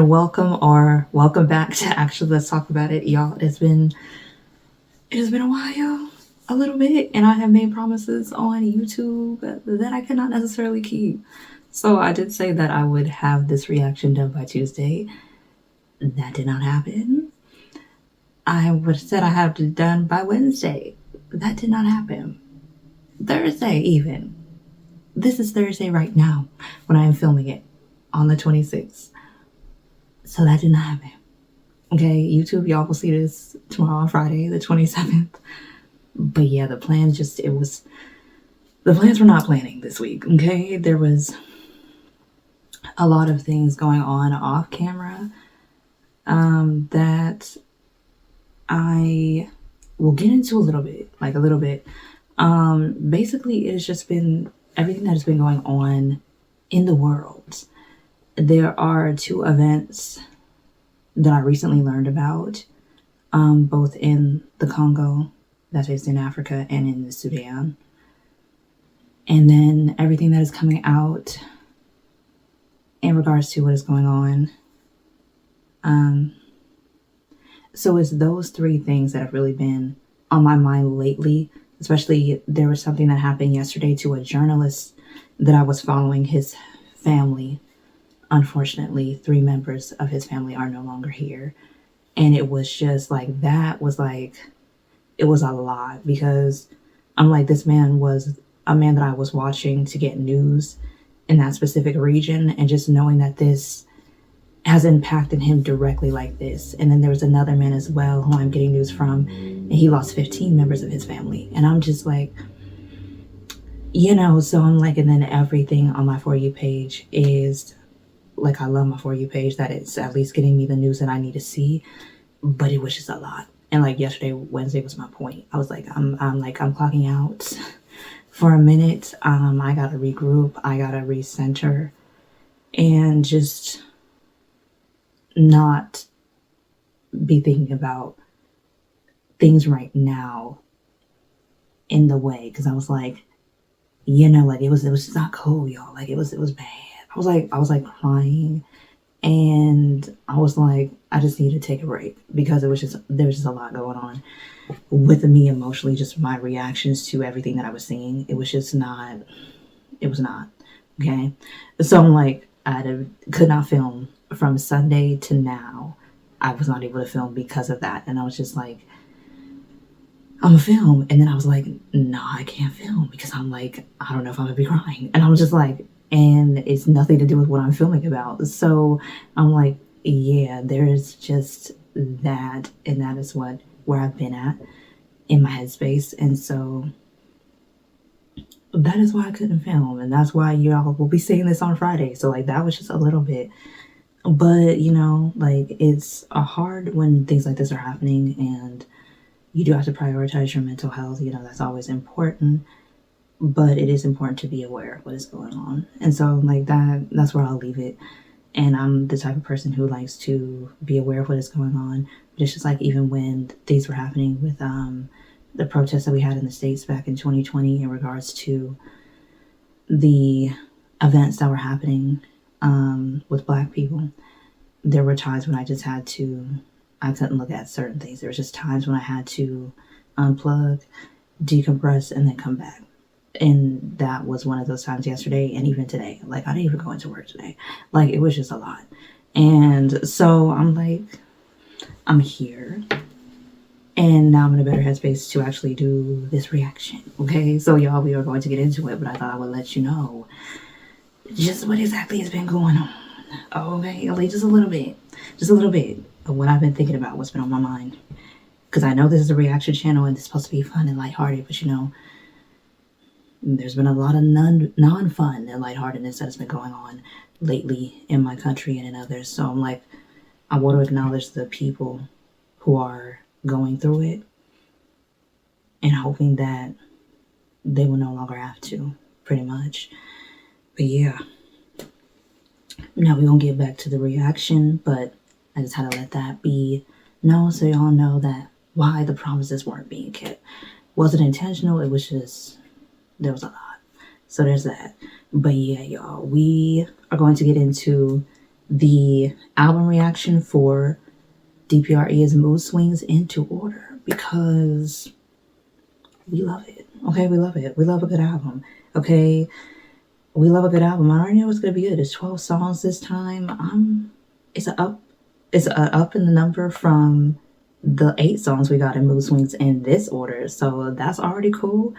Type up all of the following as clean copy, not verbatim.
and welcome back to Actually Let's Talk About It. Y'all, it has been a while, a little bit, and I have made promises on YouTube that I cannot necessarily keep. So I did say that I would have this reaction done by Tuesday. That did not happen. I would have said I have it done by Wednesday. That did not happen. Thursday even. This is Thursday right now when I am filming it on the 26th. So that did not happen. Okay, YouTube, y'all will see this tomorrow on Friday, the 27th. But yeah, the plans were not planning this week, okay? There was a lot of things going on off camera that I will get into a little bit. Basically, it has just been everything that has been going on in the world. There are two events that I recently learned about, both in the Congo, that is in Africa, and in the Sudan. And then everything that is coming out in regards to what is going on. So it's those three things that have really been on my mind lately. Especially, there was something that happened yesterday to a journalist that I was following. His family, unfortunately, 3 members of his family are no longer here. And it was just like, it was a lot, because I'm like, this man was a man that I was watching to get news in that specific region, and just knowing that this has impacted him directly like this. And then there was another man as well who I'm getting news from, and he lost 15 members of his family. And I'm just like, so I'm like, and then everything on my For You page is like, I love my For You page, that it's at least getting me the news that I need to see, but it was just a lot. And like yesterday, Wednesday was my point. I was like, I'm clocking out for a minute. I gotta regroup, I gotta recenter, and just not be thinking about things right now in the way, because I was like, it was just not cool, y'all. Like, it was bad. I was like crying, and I was like, I just need to take a break, because there was just a lot going on with me emotionally, just my reactions to everything that I was seeing. It was not, okay? So I'm like, could not film from Sunday to now. I was not able to film because of that. And I was just like, I'm gonna film. And then I was like, no, I can't film, because I'm like, I don't know if I'm gonna be crying. And I was just like, and it's nothing to do with what I'm filming about. So I'm like, yeah, there's just that. And that is where I've been at in my headspace. And so that is why I couldn't film. And that's why y'all will be seeing this on Friday. So like, that was just a little bit. But, it's hard when things like this are happening, and you do have to prioritize your mental health. That's always important, but it is important to be aware of what is going on. And so like that's where I'll leave it. And I'm the type of person who likes to be aware of what is going on. But it's just like, even when things were happening with the protests that we had in the States back in 2020 in regards to the events that were happening with Black people, there were times when I couldn't look at certain things. There was just times when I had to unplug, decompress, and then come back. And that was one of those times yesterday, and even today. Like, I didn't even go into work today. Like, it was just a lot. And so I'm like, I'm here, and now I'm in a better headspace to actually do this reaction. Okay, so y'all, we are going to get into it, but I thought I would let you know just what exactly has been going on. Okay, like just a little bit of what I've been thinking about, what's been on my mind. Because I know this is a reaction channel, and it's supposed to be fun and lighthearted, but there's been a lot of non-fun and lightheartedness that has been going on lately in my country and in others. So I'm like, I want to acknowledge the people who are going through it, and hoping that they will no longer have to, pretty much. But yeah, now we're gonna get back to the reaction, but I just had to let that be known, so y'all know that why the promises weren't being kept. Wasn't intentional, it was just, there was a lot. So there's that. But yeah, y'all, we are going to get into the album reaction for DPR IAN's Moodswings into order because we love it. Okay, we love it. We love a good album. Okay, we love a good album. I already know it's gonna be good. It's 12 songs this time. It's a up. It's a up in the number from the 8 songs we got in Moodswings in this order. So that's already cool.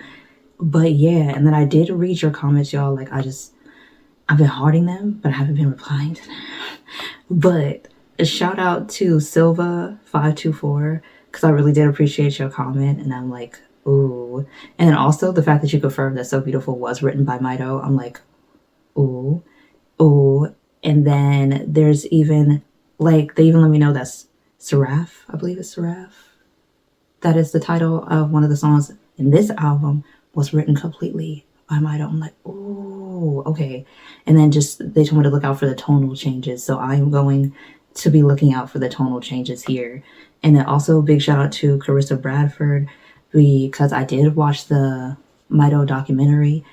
But yeah, and then I did read your comments, y'all. Like I've been hearting them, but I haven't been replying to them. But a shout out to Silva524 because I really did appreciate your comment, and I'm like, ooh. And then also the fact that you confirmed that So Beautiful was written by MITO, I'm like, ooh, ooh. And then there's even, like, they even let me know that's Seraph, I believe it's Seraph. That is the title of one of the songs in this album was written completely by MITO. I'm like, ooh, okay. And then just, they told me to look out for the tonal changes. So I'm going to be looking out for the tonal changes here. And then also a big shout out to Carissa Bradford because I did watch the MITO documentary.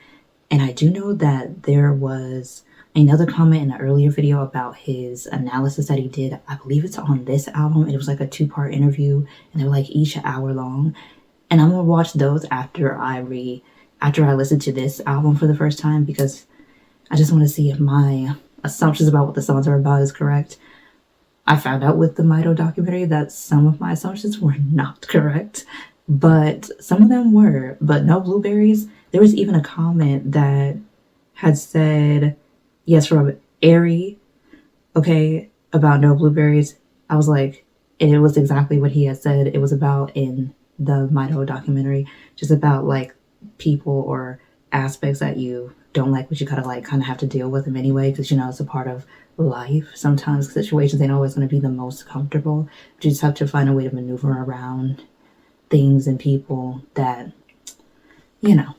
And I do know that there was another comment in an earlier video about his analysis that he did. I believe it's on this album. It was like a 2-part interview and they were like each an hour long. And I'm gonna watch those after I listen to this album for the first time because I just want to see if my assumptions about what the songs are about is correct. I found out with the MITO documentary that some of my assumptions were not correct, but some of them were. But no blueberries. There was even a comment that had said, yes, from Airy, okay, about no blueberries. I was like, and it was exactly what he had said it was about in the MITO documentary, just about like people or aspects that you don't like, but you gotta like kind of have to deal with them anyway, because you know it's a part of life. Sometimes situations ain't always going to be the most comfortable, but you just have to find a way to maneuver around things and people that you know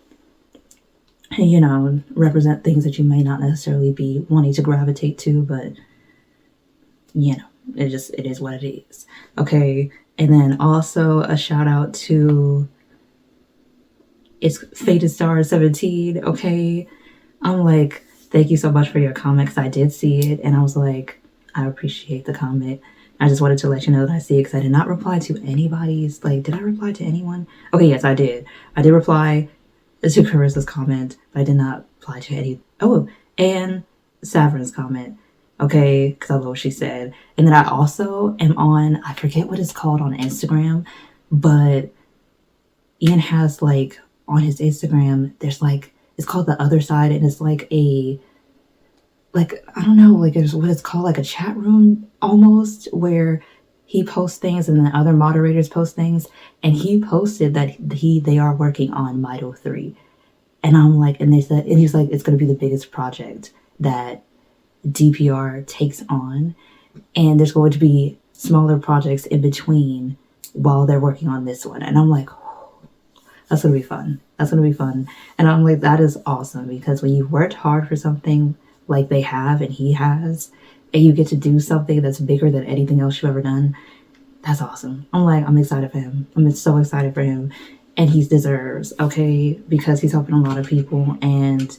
represent things that you may not necessarily be wanting to gravitate to, but it is what it is. Okay. And then also a shout out to it's Faded Star 17. Okay, I'm like, thank you so much for your comment because I did see it and I was like, I appreciate the comment. I just wanted to let you know that I see it because I did not reply to anybody's, like, did I reply to anyone? Okay, yes, I did. I did reply to Carissa's comment, but I did not reply to any, and Saverin's comment. Okay, because I love what she said. And then I also am on, I forget what it's called on Instagram, but Ian has like on his Instagram, there's like, it's called The Other Side, and it's like I don't know, like it's what it's called, like a chat room almost, where he posts things and then other moderators post things, and he posted that they are working on MITO 3. And I'm like, and he's like, it's going to be the biggest project that DPR takes on, and there's going to be smaller projects in between while they're working on this one. And I'm like, oh, that's going to be fun. That's going to be fun. And I'm like, that is awesome, because when you've worked hard for something like they have and he has, and you get to do something that's bigger than anything else you've ever done, that's awesome. I'm like, I'm excited for him. I'm so excited for him. And he deserves, okay, because he's helping a lot of people and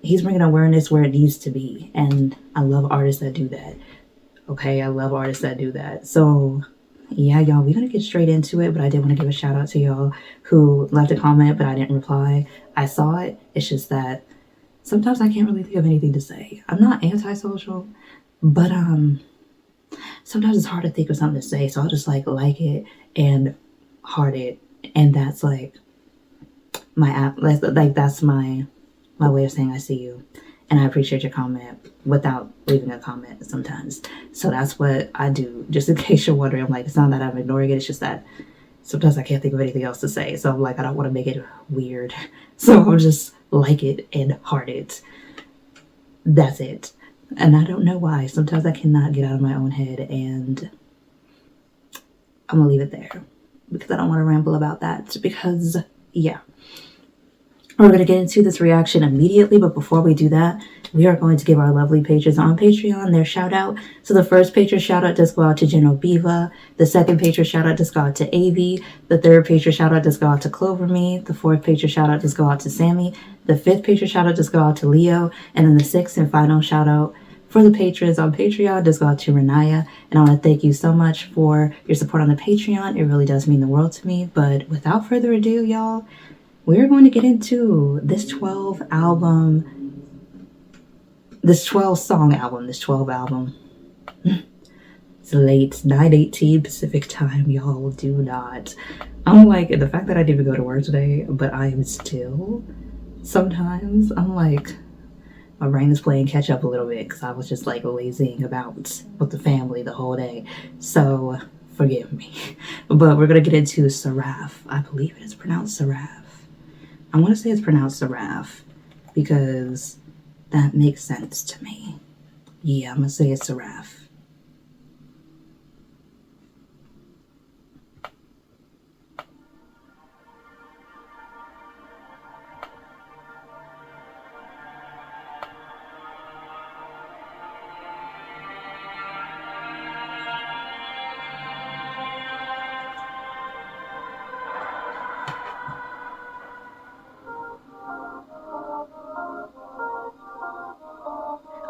he's bringing awareness where it needs to be. And I love artists that do that. Okay, I love artists that do that. So yeah, y'all, we're going to get straight into it, but I did want to give a shout out to y'all who left a comment, but I didn't reply. I saw it. It's just that sometimes I can't really think of anything to say. I'm not antisocial, but sometimes it's hard to think of something to say. So I'll just like it and heart it. And that's like my app, like that's my way of saying I see you. And I appreciate your comment without leaving a comment sometimes. So that's what I do. Just in case you're wondering, I'm like, it's not that I'm ignoring it. It's just that sometimes I can't think of anything else to say. So I'm like, I don't want to make it weird. So I'll just like it and heart it. That's it. And I don't know why. Sometimes I cannot get out of my own head, and I'm going to leave it there because I don't want to ramble about that because, yeah. We're going to get into this reaction immediately, but before we do that, we are going to give our lovely patrons on Patreon their shout out. So the first patron shout out does go out to Genoviva. The second patron shout out does go out to Avi. The third patron shout out does go out to Clover Me. The fourth patron shout out does go out to Sammy. The fifth patron shout out does go out to Leo. And then the sixth and final shout out For the patrons on Patreon, just go out to Renaya, and I want to thank you so much for your support on the Patreon. It really does mean the world to me. But without further ado, y'all, we're going to get into this 12 song album. It's late, 9:18 Pacific time, y'all. Do not. I'm like, the fact that I didn't even go to work today, but I am still, sometimes, I'm like, my brain is playing catch up a little bit because I was just like lazying about with the family the whole day. So, forgive me. But we're going to get into Seraph. I believe it is pronounced Seraph. I want to say it's pronounced Seraph because that makes sense to me. Yeah, I'm going to say it's Seraph.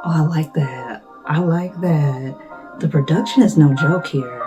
Oh, I like that. I like that. The production is no joke here.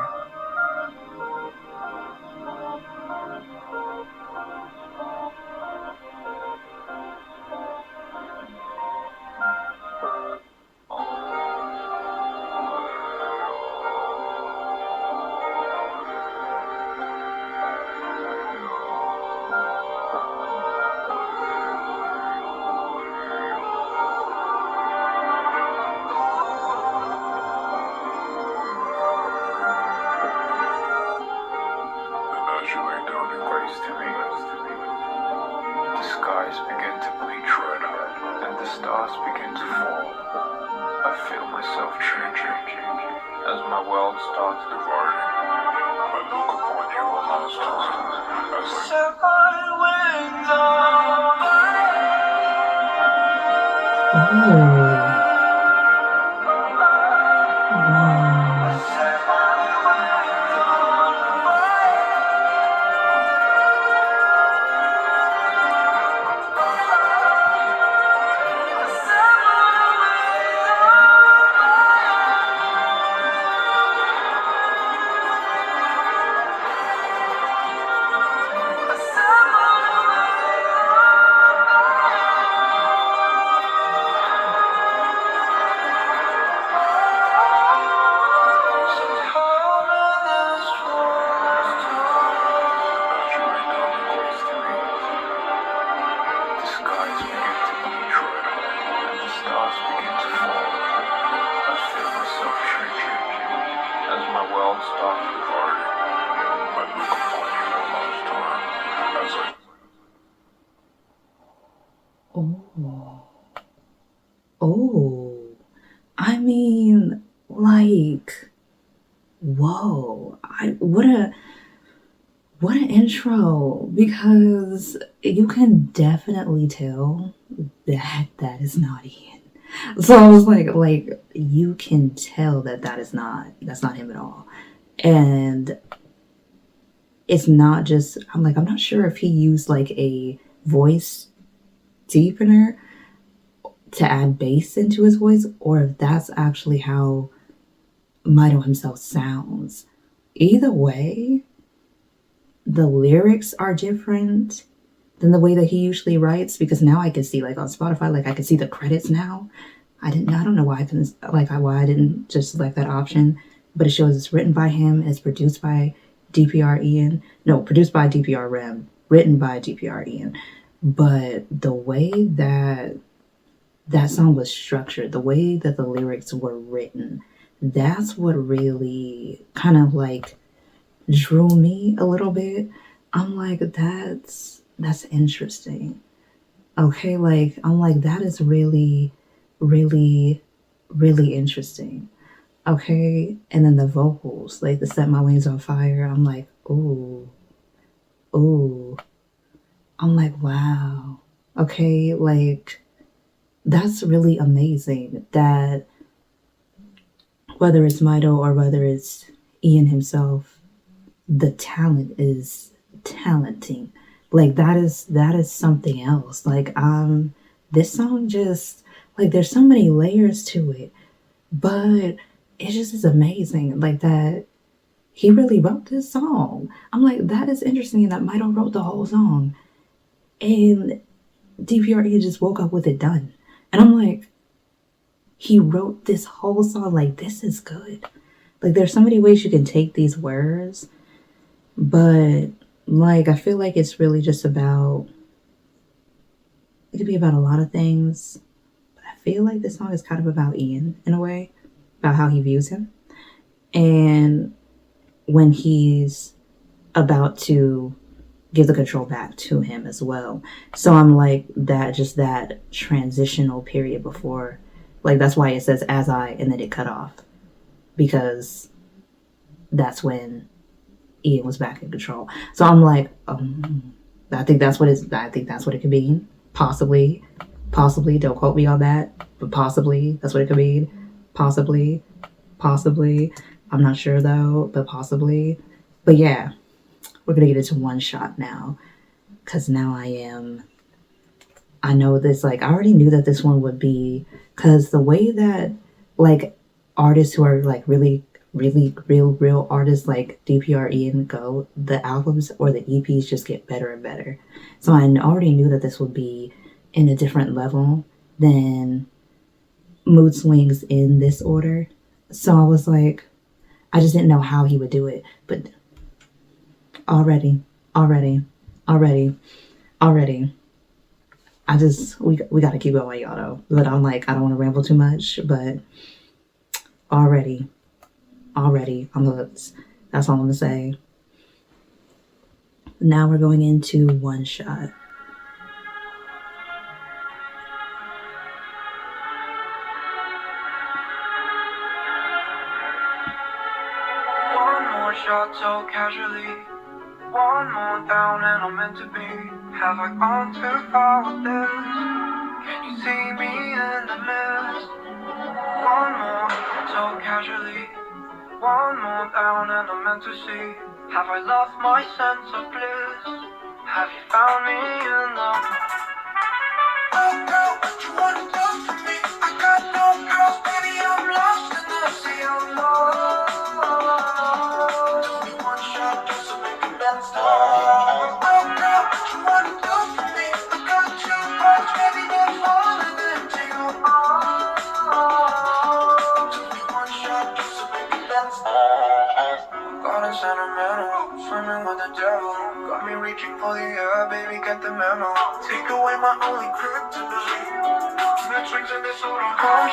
Oh, I mean, like, whoa! What an intro, because you can definitely tell that is not Ian. So I was like you can tell that's not him at all, and it's not just. I'm not sure if he used like a voice deepener to add bass into his voice, or if that's actually how Mito himself sounds. Either way, the lyrics are different than the way that he usually writes, because now I can see, like on Spotify, like I can see the credits now. I don't know why I couldn't, why I didn't just select that option, but it shows it's written by him, it's produced by DPR IAN. No, produced by DPR REM, written by DPR IAN. But the way that song was structured, the way that the lyrics were written, that's what really kind of like drew me a little bit. I'm like, that's interesting. Okay, like I'm like, that is really, really, really interesting. Okay, and then the vocals, like the Set My Wings on Fire, I'm like, ooh. I'm like, wow. Okay, like that's really amazing that whether it's Mito or whether it's Ian himself, the talent is talenting. Like that is something else. Like this song just, like there's so many layers to it. But it just is amazing, like, that he really wrote this song. I'm like, that is interesting that Mito wrote the whole song. And DPR IAN just woke up with it done. And I'm like, he wrote this whole song, like, this is good. Like, there's so many ways you can take these words, but, like, I feel like it's really just about, it could be about a lot of things, but I feel like this song is kind of about Ian, in a way, about how he views him. And when he's about to give the control back to him as well. So I'm like, that transitional period before, like, that's why it says as I, and then it cut off, because that's when Ian was back in control. So I'm like, I think that's what it could mean. Possibly, don't quote me on that, but possibly that's what it could mean. Possibly, I'm not sure though, but possibly. But yeah, we're gonna get into one shot now, because now I know this, like, I already knew that this one would be, because the way that, like, artists who are, like, really real artists like DPR IAN go, the albums or the EPs just get better and better. So I already knew that this would be in a different level than Moodswings in this order. So I was like, I just didn't know how he would do it. But already, I just, we got to keep going, y'all, though. But I'm like, I don't want to ramble too much, but already, I'm hooked. That's all I'm going to say. Now we're going into one shot. One more shot so casually, one more down and I'm meant to be. Have I gone too far with this? Can you see me in the mist? One more so casually, one more down and I'm meant to see. Have I lost my sense of bliss? Have you found me in the... Oh girl, what you wanna do for me? I got no girls, baby, I'm lost in the sea of love. Give me one shot just to make it better. Oh girl, what you wanna do for me? I got two birds, baby, they're falling into your arms. Give me one shot just to make it better. Got sentimental, swimming with the devil. Got me reaching for the air, baby, get the memo. Take away my only kryptonite. Moodswings in this sort of home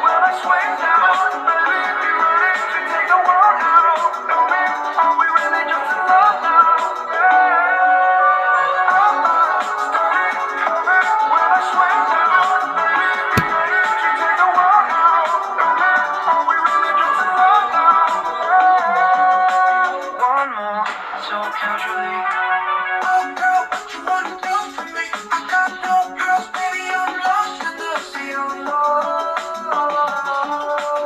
when I swing down, baby, be ready to take the world out. Tell me, are we really just in love now? When I swing down, baby, be ready to take the world out. Tell me, are we really just in love now? One more, so casually. Oh girl, what you wanna do for me? I got no girls, baby, I'm lost in the sea of love.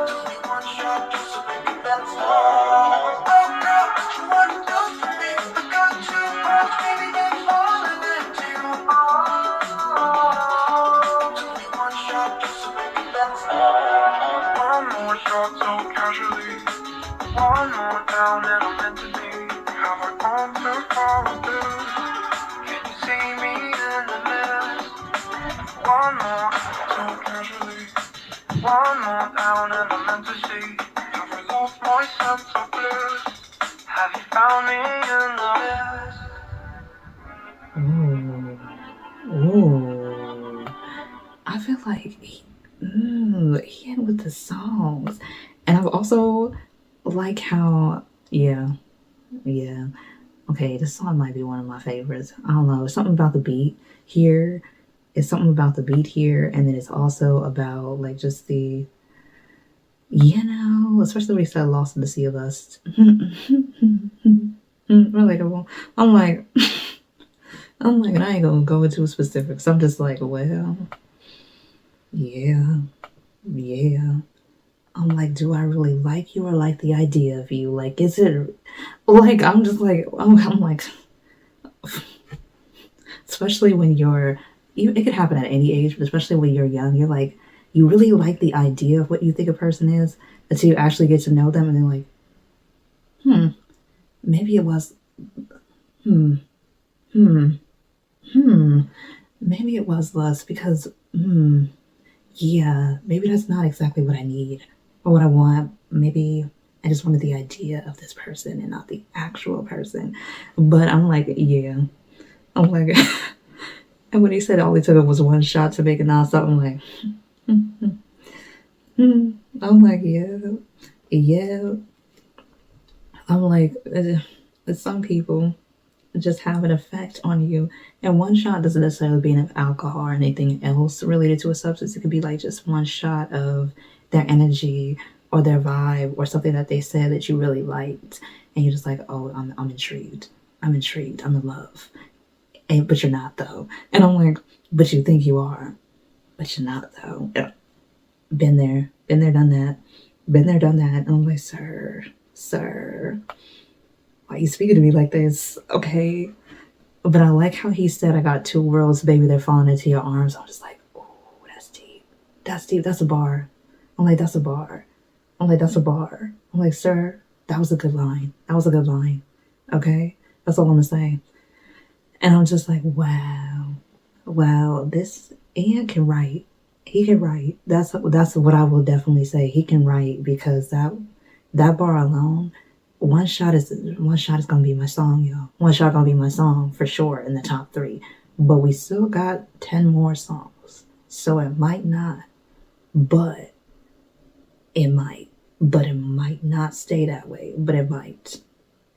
Give me one shot just to make it better. Oh girl, what you wanna do for me? I got two birds, baby, they're falling into your arms. Give me one shot just to make it better. One more shot so casually, one more down and I'm meant to be. Have I gone too far with this? Can you see me in the mist? One more so casually, one more down and I'm meant to see. Have I lost my sense of bliss? Have you found me in the mist? Ooh. I feel like Ian with the songs. And I've also like how, yeah. Okay, this song might be one of my favorites. I don't know. It's something about the beat here. And then it's also about, like, just the, especially when he said lost in the sea of lust. Relatable. I'm like, and I ain't gonna go into specifics. I'm just like, well, yeah. I'm like, do I really like you or like the idea of you? Like, is it, like, I'm like, especially when you're, it could happen at any age, but especially when you're young, you're like, you really like the idea of what you think a person is until you actually get to know them, and then like, maybe it was, maybe it was lust because, yeah, maybe that's not exactly what I need or what I want. Maybe I just wanted the idea of this person and not the actual person. But I'm like, yeah. I'm like, and when he said all he took was one shot to make it non-stop, I'm like, I'm like, yeah. I'm like, some people just have an effect on you. And one shot doesn't necessarily mean of alcohol or anything else related to a substance. It could be like just one shot of their energy or their vibe or something that they said that you really liked. And you're just like, oh, I'm intrigued. I'm intrigued. I'm in love. But you're not, though. And I'm like, but you think you are. But you're not, though. Yeah. Been there, done that. Been there, done that. And I'm like, sir, why are you speaking to me like this? Okay. But I like how he said, I got two worlds, baby, they're falling into your arms. I'm just like, oh, that's deep. That's deep. That's a bar. I'm like, that's a bar. I'm like, that's a bar. I'm like, sir, that was a good line. That was a good line. Okay? That's all I'm going to say. And I'm just like, wow, this Ian can write. He can write. That's what I will definitely say. He can write because that bar alone, one shot is gonna be my song, y'all. One shot gonna be my song for sure in the top 3. But we still got 10 more songs. So it might not, but it might. But it might not stay that way. But it might.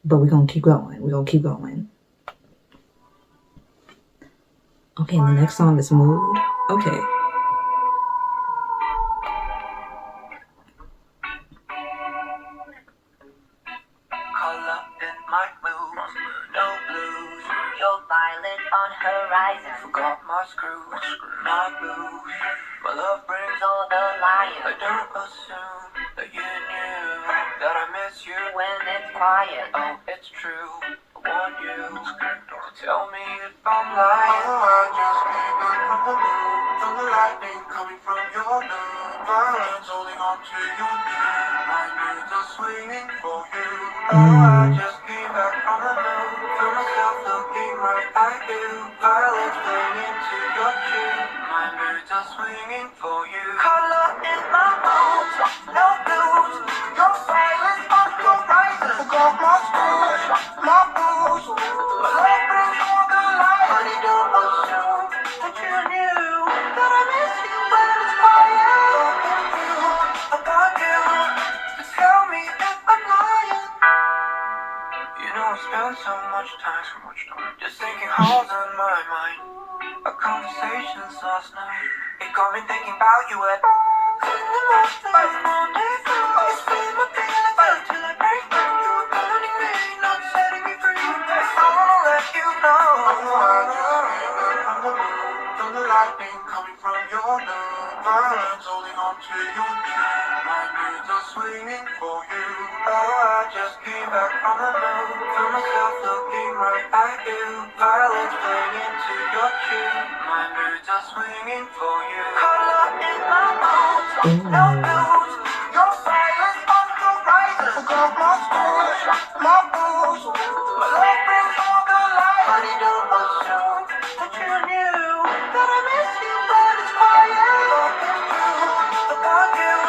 But we're gonna keep going. Okay, and the next song is Mood. Okay. Color in my mood, no blues. You're violet on horizon. Forgot my screws, not blues. My love brings all the lions. I don't assume that you knew that I miss you when it's quiet. Oh, it's true. I want you. Tell me if I'm lying. I just came back from the moon. From the lightning coming from your moon. Violence holding on to your knee. My moods are swinging for you. I just came back from the moon. Feel myself looking right at you. Violence playing into your tune. My moods are swinging for you. Color in my bones, no blues. Your silence on the horizon. Forgot my screws, my blues. My love brings all the light. Honey, don't assume that you knew that I miss you when it's quiet. I got you to tell me if I'm lying. You know I spent so much time just thinking holes in my mind. Our conversations last night, it got me thinking about you at Monday. It's been my feelings until I break through. You were pounding me, not setting me free. I wanna let you know. From the lightning coming from your love, violence holding on to your knee. My moods are swinging for you. I just came back from the moon. Feel myself looking right at you. Violence playing into your tune. My moods are swinging for you. Color in my bones, no blues. Your silence on the horizon. Forgot my screws, my blues. My love brings all the light. Honey, don't assume that you knew that I miss you when it's quiet. I got you.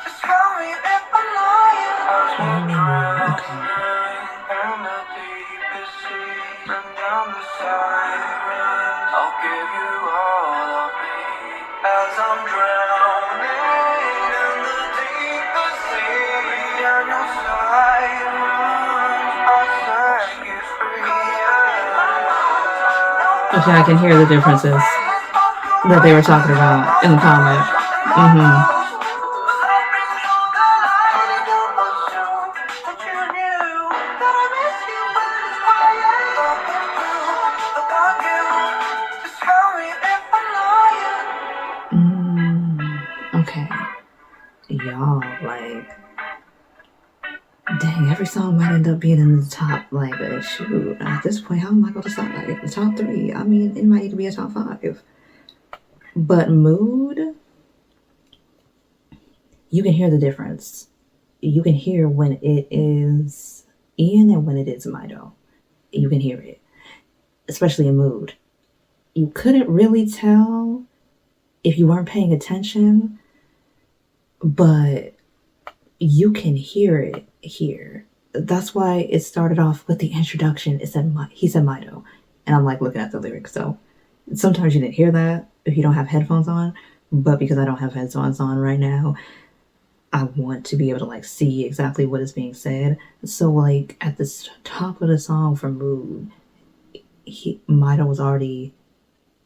Just tell me if I'm lying. I'm drowning in the deepest sea. Bring down the sirens. I'll give you all of me. As I'm drowning in the deepest sea. Bring down your sirens. I'll set you free. Okay, I can hear the differences that they were talking about in the comment. Okay. Y'all, like, dang, every song might end up being in the top, like, shoot, at this point, how am I going to stop, like, the top 3? I mean, it might even be a top 5. But mood, you can hear the difference. You can hear when it is IAN and when it is MITO. You can hear it, especially in mood. You couldn't really tell if you weren't paying attention, but you can hear it here. That's why it started off with the introduction. He said MITO, and I'm like looking at the lyrics. So sometimes you didn't hear that if you don't have headphones on, but because I don't have headphones on right now, I want to be able to like see exactly what is being said. So like at the top of the song for Mood, MITO was already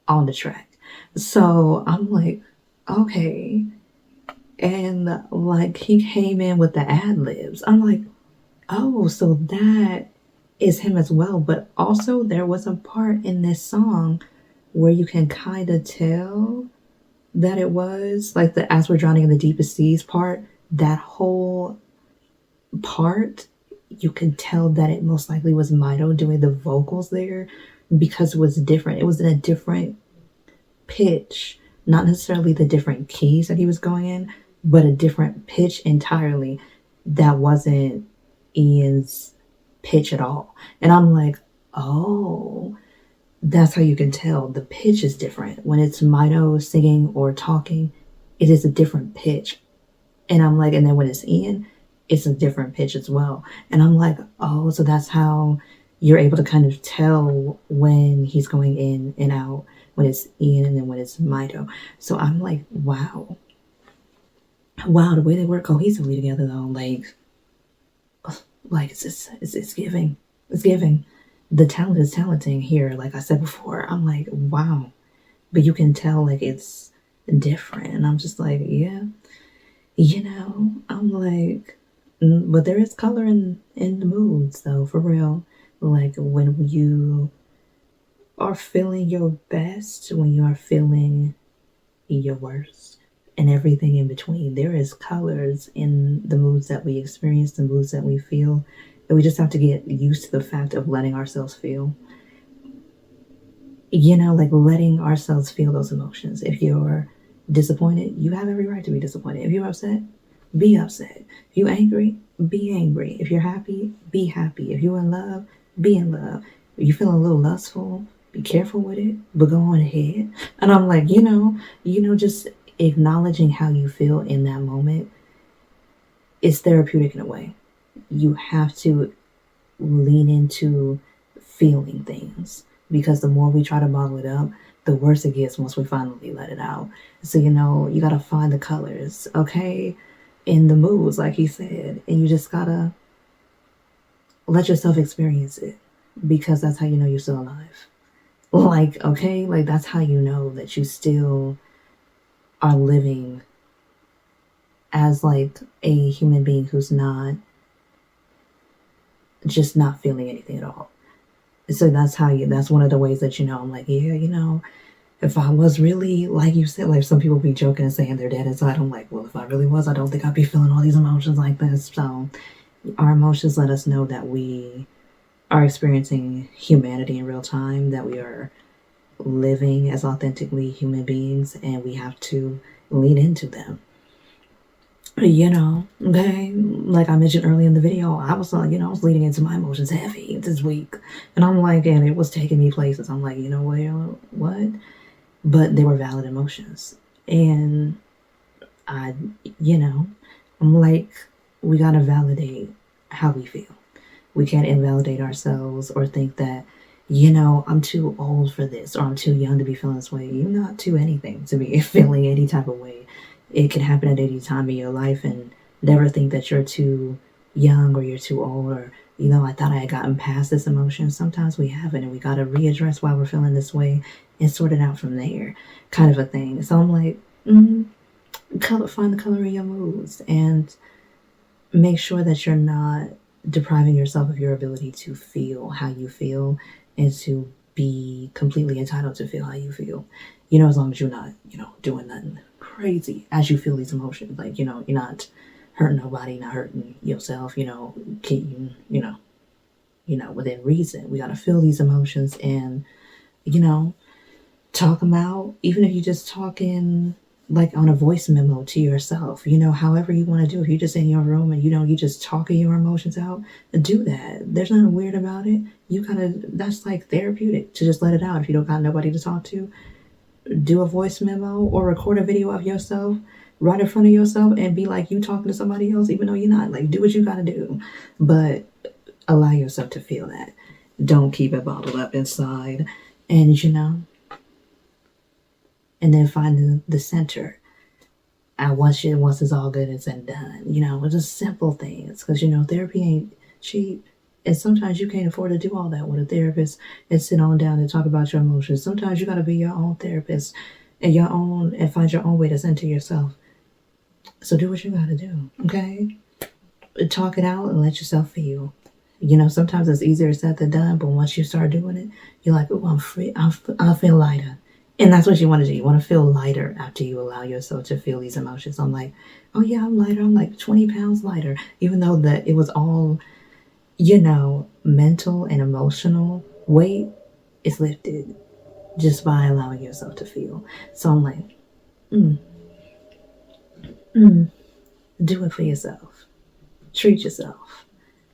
on the track. So I'm like, okay. And like he came in with the ad libs. I'm like, oh, so that is him as well. But also there was a part in this song where you can kind of tell that it was like the As We're Drowning in the Deepest Seas part, that whole part, you can tell that it most likely was MITO doing the vocals there because it was different. It was in a different pitch, not necessarily the different keys that he was going in, but a different pitch entirely that wasn't IAN's pitch at all. And I'm like, oh, that's how you can tell the pitch is different. When it's MITO singing or talking, it is a different pitch. And I'm like, and then when it's IAN, it's a different pitch as well. And I'm like, oh, so that's how you're able to kind of tell when he's going in and out, when it's IAN and then when it's MITO. So I'm like, wow. Wow, the way they work cohesively together though, like it's giving. It's giving. The talent is talenting here, like I said before. I'm like, wow. But you can tell like it's different. And I'm just like, yeah. I'm like, but there is color in the moods though, for real. Like when you are feeling your best, when you are feeling your worst, and everything in between. There is colors in the moods that we experience, the moods that we feel. And we just have to get used to the fact of letting ourselves feel. Like letting ourselves feel those emotions. If you're disappointed, you have every right to be disappointed. If you're upset, be upset. If you're angry, be angry. If you're happy, be happy. If you're in love, be in love. If you're feeling a little lustful, be careful with it, but go on ahead. And I'm like, just acknowledging how you feel in that moment is therapeutic in a way. You have to lean into feeling things because the more we try to bottle it up, the worse it gets once we finally let it out. So, you got to find the colors, okay, in the moods, like he said, and you just got to let yourself experience it because that's how you know you're still alive. Like, okay, like that's how you know that you still are living as like a human being who's not feeling anything at all. So that's one of the ways that I'm like, yeah, if I was really, like you said, like some people be joking and saying they're dead inside, I'm like, well, if I really was, I don't think I'd be feeling all these emotions like this. So our emotions let us know that we are experiencing humanity in real time, that we are living as authentically human beings, and we have to lean into them. Okay, like I mentioned earlier in the video, I was like, I was leading into my emotions heavy this week, and I'm like, and it was taking me places. I'm like, what? But they were valid emotions, and I'm like, we gotta validate how we feel. We can't invalidate ourselves or think that, I'm too old for this or I'm too young to be feeling this way. You're not too anything to be feeling any type of way. It can happen at any time in your life, and never think that you're too young or you're too old or, I thought I had gotten past this emotion. Sometimes we haven't, and we got to readdress why we're feeling this way and sort it out from there, kind of a thing. So I'm like, find the color in your moods and make sure that you're not depriving yourself of your ability to feel how you feel and to be completely entitled to feel how you feel. As long as you're not, doing nothing crazy as you feel these emotions. Like, you're not hurting nobody, not hurting yourself, within reason. We got to feel these emotions and, talk them out, even if you just talking like on a voice memo to yourself, however you want to do. If you're just in your room and you just talking your emotions out, do that. There's nothing weird about it. That's like therapeutic to just let it out. If you don't got nobody to talk to, do a voice memo or record a video of yourself right in front of yourself and be like you talking to somebody else, even though you're not. Like, do what you gotta do, but allow yourself to feel that. Don't keep it bottled up inside. And and then find the center. And once it's all good and said and done, it's just simple things. Because therapy ain't cheap, and sometimes you can't afford to do all that with a therapist and sit on down and talk about your emotions. Sometimes you got to be your own therapist and find your own way to center yourself. So do what you got to do, okay? Talk it out and let yourself feel. Sometimes it's easier said than done, but once you start doing it, you're like, oh, I'm free. I'll feel lighter. And that's what you want to do. You want to feel lighter after you allow yourself to feel these emotions. I'm like, oh yeah, I'm lighter. I'm like 20 pounds lighter. Even though that it was all, mental and emotional weight is lifted just by allowing yourself to feel. So I'm like, do it for yourself. Treat yourself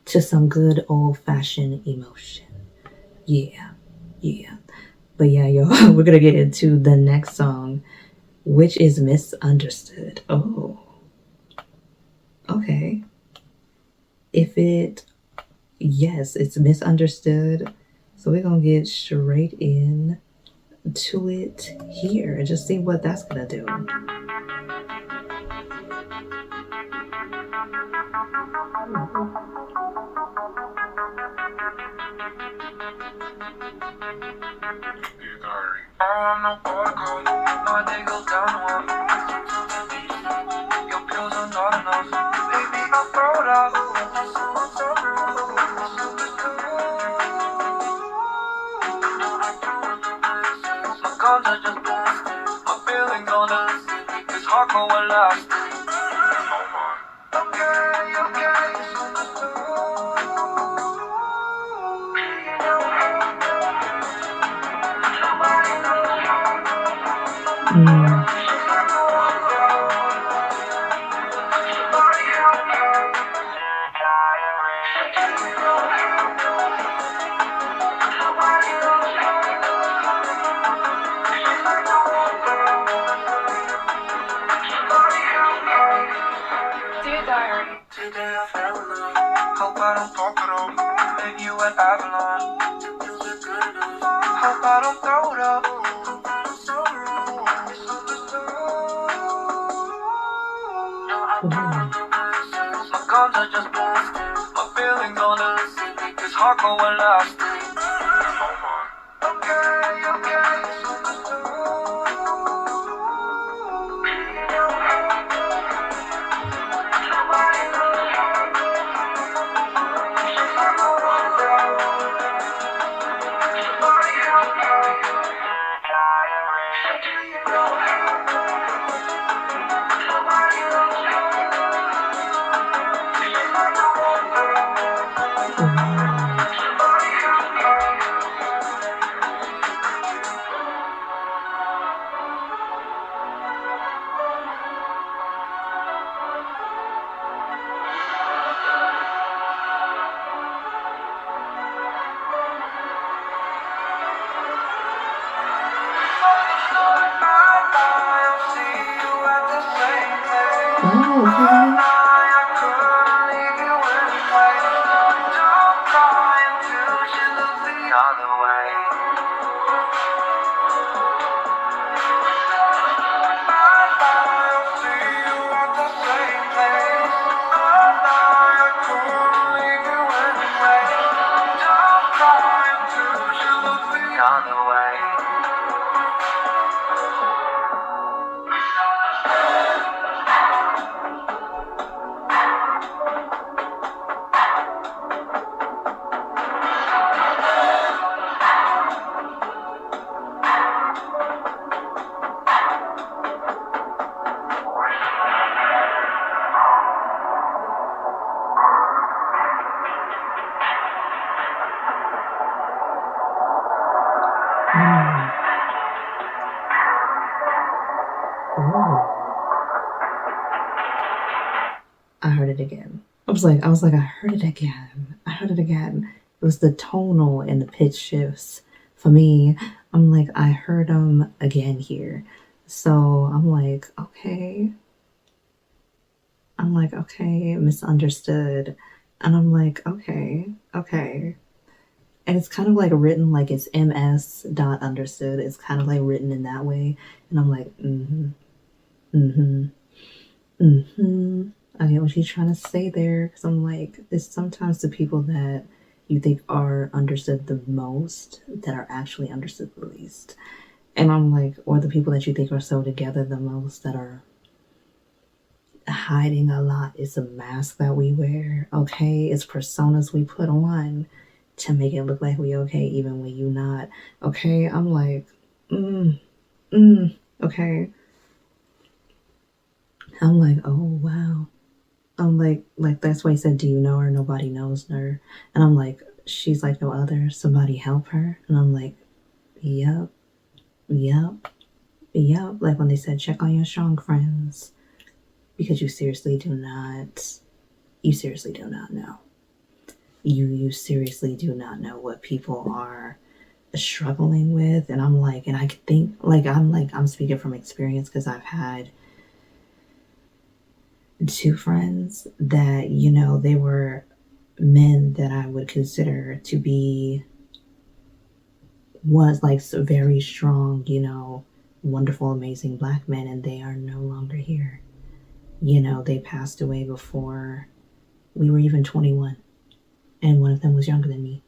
to some good old-fashioned emotion. Yeah. But yeah, y'all, we're going to get into the next song, which is Misunderstood. Oh, okay. Yes, it's Misunderstood. So we're going to get straight in to it here and just see what that's going to do. I'm no protocol, my day goes down one. Your pills are not enough, baby, I'll throw it out. My guns are just boom, my feelings on us, it's hardcore will last. Today I fell in love. Hope I don't fuck it up. Met you at Avalon. Feels it good enough. Hope I don't throw it up. Hope I don't throw it up. Misunderstood. No, I don't know myself. My guns are just boom. My feelings on us. It's hardcore will last. Okay. again. I was like, I heard it again. I heard it again. It was the tonal and the pitch shifts for me. I'm like, I heard them again here. So I'm like, okay. Misunderstood. And I'm like, okay. And it's kind of like written like it's MS dot understood. It's kind of like written in that way. And I'm like, I get what she's trying to say there. Because I'm like, it's sometimes the people that you think are understood the most that are actually understood the least. And I'm like, or the people that you think are so together the most that are hiding a lot. It's a mask that we wear, okay? It's personas we put on to make it look like we okay even when you not, okay? I'm like, okay. I'm like, oh wow. I'm like that's why he said, do you know her? Nobody knows her. And I'm like, she's like no other. Somebody help her. And I'm like, yep. Like when they said, check on your strong friends. Because you seriously do not know. You seriously do not know what people are struggling with. And I'm like, and I think, I'm speaking from experience because I've had two friends that, they were men that I would consider to be, was like so very strong, wonderful, amazing Black men, and they are no longer here. They passed away before we were even 21, and one of them was younger than me.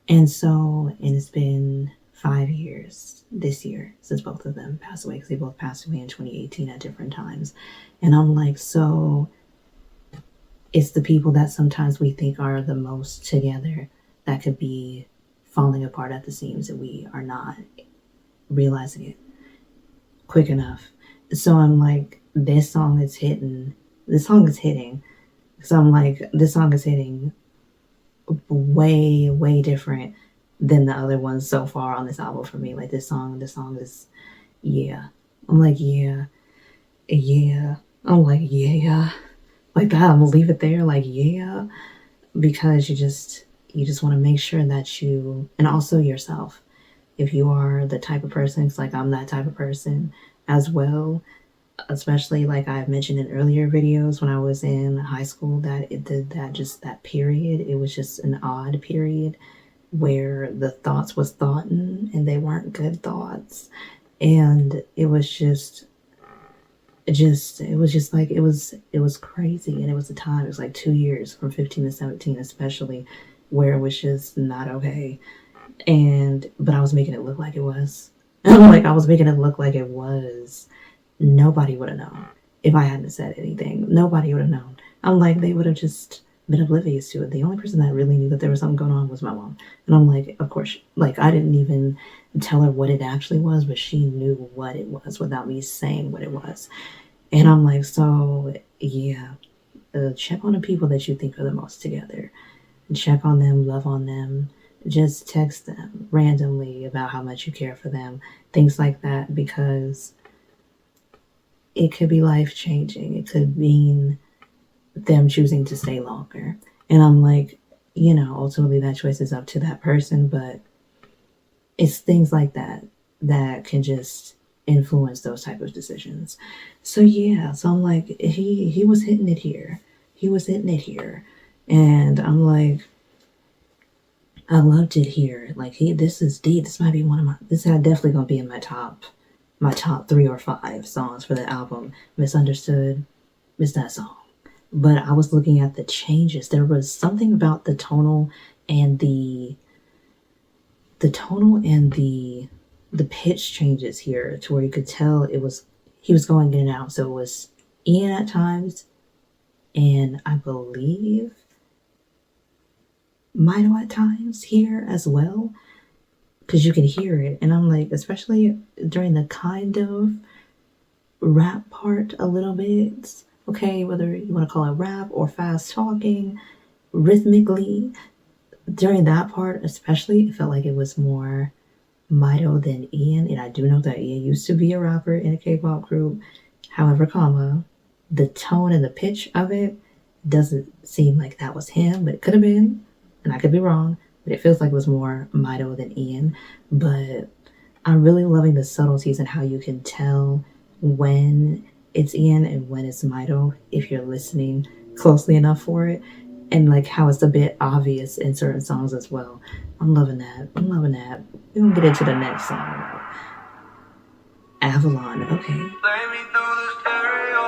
And it's been 5 years this year since both of them passed away, because they both passed away in 2018 at different times. And I'm like, so it's the people that sometimes we think are the most together that could be falling apart at the seams, and we are not realizing it quick enough. So I'm like, this song is hitting. So I'm like, this song is hitting way, way different than the other ones so far on this album for me. Like this song is, yeah. I'm like, yeah. I'm like, yeah. Like that, I'm gonna leave it there, like, yeah. Because you just want to make sure that you, and also yourself, if you are the type of person, it's like I'm that type of person as well, especially like I've mentioned in earlier videos when I was in high school, that it did that, just that period, it was just an odd period where the thoughts was thoughtin' and they weren't good thoughts, and it was crazy. And it was a time, it was like 2 years from 15 to 17 especially, where it was just not okay. But I was making it look like it was. Like I was making it look like it was. Nobody would have known if I hadn't said anything. Nobody would have known. I'm like, they would have just been oblivious to it. The only person that really knew that there was something going on was my mom. And I'm like, of course, like I didn't even tell her what it actually was, but she knew what it was without me saying what it was. And I'm like, so yeah, check on the people that you think are the most together. Check on them, love on them. Just text them randomly about how much you care for them, things like that, because it could be life-changing. It could mean them choosing to stay longer. And I'm like, ultimately that choice is up to that person, but it's things like that that can just influence those type of decisions. So yeah, so I'm like, he was hitting it here. And I'm like, I loved it here. Like this is deep. This might be this is definitely gonna be in my top 3 or 5 songs for the album. Misunderstood, miss that song. But I was looking at the changes. There was something about the tonal and the pitch changes here, to where you could tell he was going in and out. So it was Ian at times, and I believe MITO at times here as well, because you can hear it. And I'm like, especially during the kind of rap part a little bit, okay, whether you want to call it rap or fast talking, rhythmically, during that part especially, it felt like it was more MITO than Ian. And I do know that Ian used to be a rapper in a K-pop group. However, the tone and the pitch of it doesn't seem like that was him, but it could have been, and I could be wrong, but it feels like it was more MITO than Ian. But I'm really loving the subtleties and how you can tell when it's Ian and when it's MITO if you're listening closely enough for it, and like how it's a bit obvious in certain songs as well. I'm loving that. I'm loving that. We're gonna get into the next song. Avalon, okay. Play me through the stereo,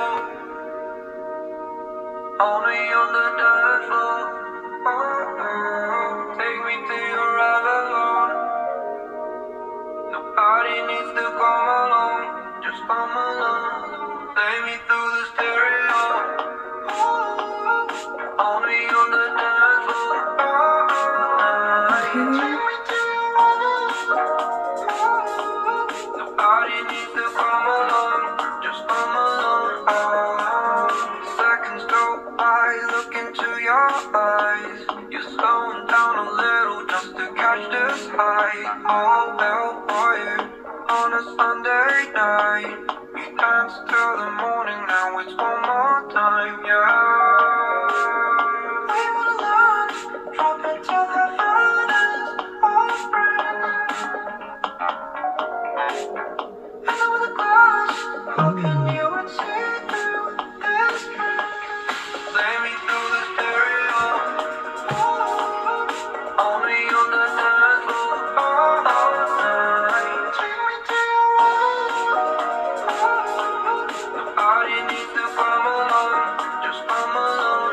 only on the dance floor. Take me to your Avalon. Nobody needs to come along, just come along. Play me through the stereo, only on the dance floor. Take me to your Avalon. Nobody needs to come along, just come along. Seconds go by, look into your eyes. You're slowing down a little just to catch this high. All hell for you on a Sunday night. We dance till the morning, now it's one more time, yeah. We wanna learn, drop into the finest of friends. And with a glass, how can you see through this drink? Play me through the stereo, only on the dance floor all night. Take me to your world. Nobody needs to come along, just come along.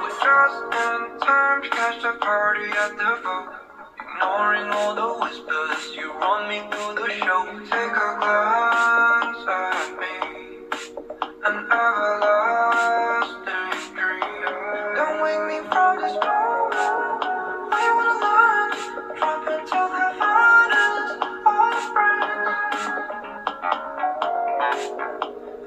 We're just in time to catch the party at the vote. Ignoring all the whispers, you run me through the show. Take a glance at me, an everlasting dream. Don't wake me from this moment. We wanna learn, drop into the finest of friends.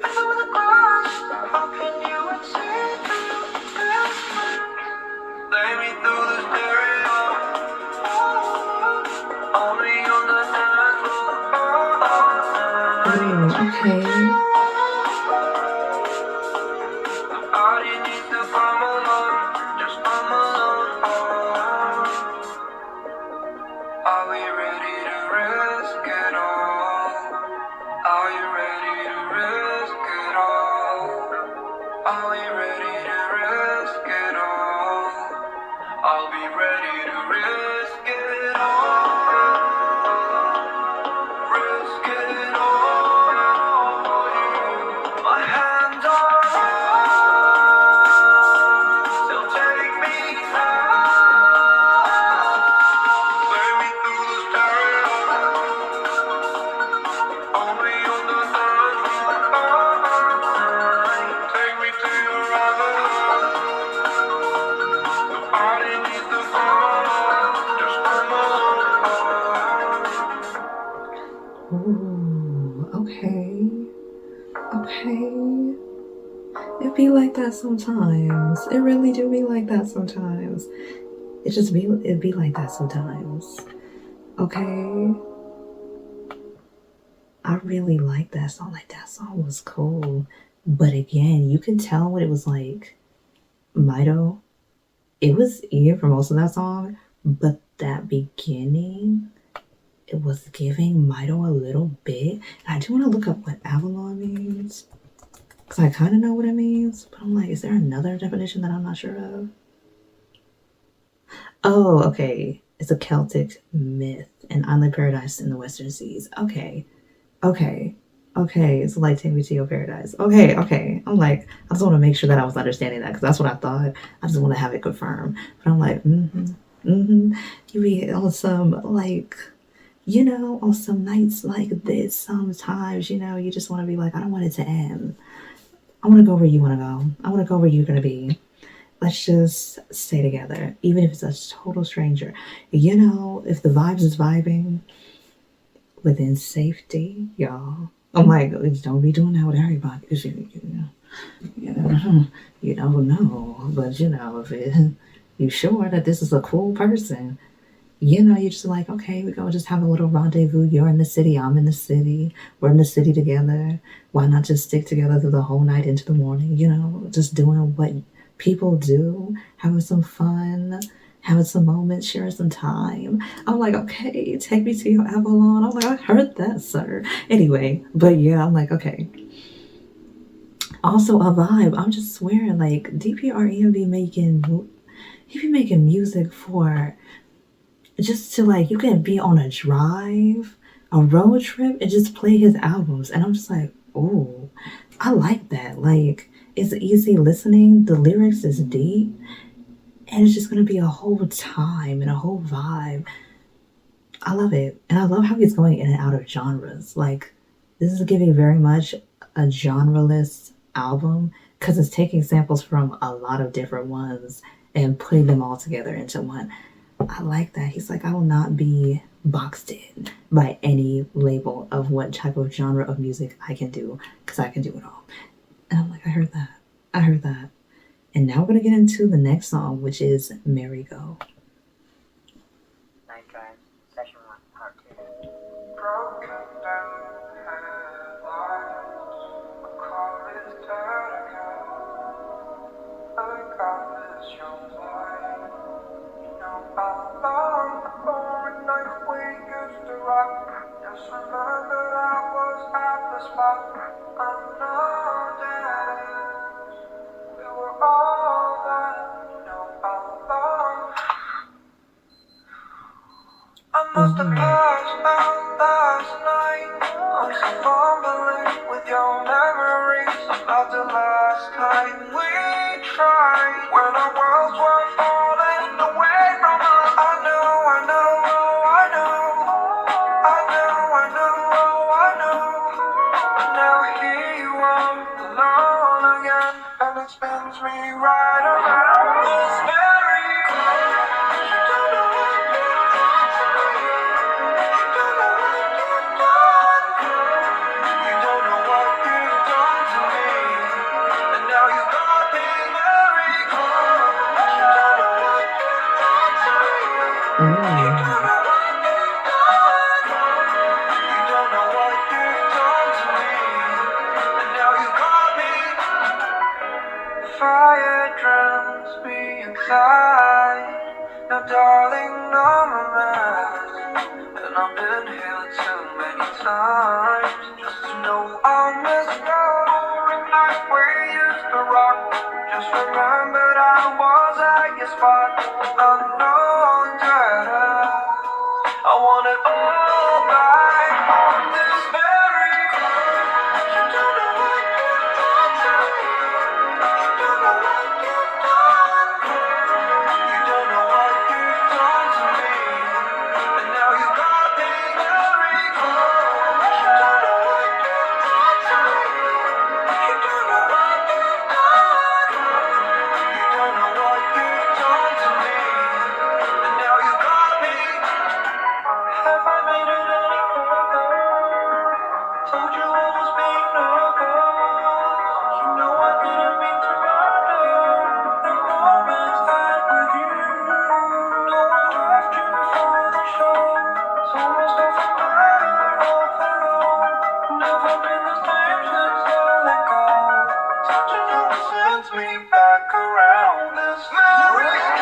And with a glass, how can you see through this drink? Lay me through the stereo, only on the dance floor all night. Okay. Nobody needs to come along, just come along. Are we ready to risk it all? Are you ready to risk it all? Are we ready to risk it all? I'll be ready to risk it all. Risk it all. My hands are up, still take me high. Play me through the stereo, only on the dance floor all night. Take me to your Avalon. Nobody needs to come along, just come along. Ooh, okay. Okay. It be like that sometimes. It really do be like that sometimes. It be like that sometimes. Okay. I really like that song. Like, that song was cool. But again, you can tell what it was like. MITO, it was Ian for most of that song, but that beginning, it was giving MITO a little bit. And I do want to look up what Avalon means, because I kind of know what it means, but I'm like, is there another definition that I'm not sure of? Oh, okay. It's a Celtic myth, an island paradise in the Western Seas. Okay. It's like take me to your paradise. Okay. I'm like, I just want to make sure that I was understanding that, because that's what I thought. I just want to have it confirmed. But I'm like, you be on some, like, on some nights like this, sometimes, you just want to be like, I don't want it to end. I want to go where you want to go. I want to go where you're going to be. Let's just stay together, even if it's a total stranger. If the vibes is vibing within safety, y'all. I'm like, don't be doing that with everybody, because you don't know. But if you sure that this is a cool person, you know, you're just like, okay, we go just have a little rendezvous. You're in the city, I'm in the city. We're in the city together. Why not just stick together through the whole night into the morning? You know, just doing what people do, having some fun, having some moments, sharing some time. I'm like, okay, take me to your Avalon. I'm like, I heard that, sir. Anyway, but yeah, I'm like, okay. Also a vibe. I'm just swearing, like DPR IAN be making, he be making music for just to like you can be on a drive, a road trip, and just play his albums. And I'm just like, oh, I like that. Like it's easy listening. The lyrics is deep, and it's just gonna be a whole time and a whole vibe. I love it, and I love how he's going in and out of genres. Like this is giving very much a genreless album because it's taking samples from a lot of different ones and putting them all together into one. I like that. He's like, I will not be boxed in by any label of what type of genre of music I can do because I can do it all. And I'm like, I heard that. I heard that. And now we're going to get into the next song, which is Merry Go. Night Drive, Session 1, Part 2. Broken down headlights, my car is dead again. I got this young life. How long ago at night we used to rock. Just remember I was at the spot. I know that we were all that. How long I must have passed out last night. I'm still fumbling with your memories about the last time we tried. When our worlds were falling away from us. I know, oh, I know. Oh, I know. And now here you are, alone again. And it spins me right around this merry-go-round. You don't know what you've done to me. You don't know what you've done. You don't know what you've done to me. And now you got me merry-go-round. You don't know what you've done to me. You don't know what you've done. You don't know what you've done to me. And now you got me. Fire drowns me inside. Now darling, I'm a mess. And I've been here too many times just to know I'll miss every night we used to rock. Just remembered I was at your spot. Unknown terror. I want it all back on this merry-go. You don't know what you've done to me. You don't know what you've done. You don't know what you've done to me. And now you got me merry-go. You don't know what you've done to me. You don't know what you've done. You don't know what you've done to me. And now you got me. Have I made it any further? Told you I was being nervous. You know I didn't mean to murder the moments had with you. No, I left you for the show. So much doesn't matter off alone. Never been the same since I let go. Touching you sends me back around this merry-go.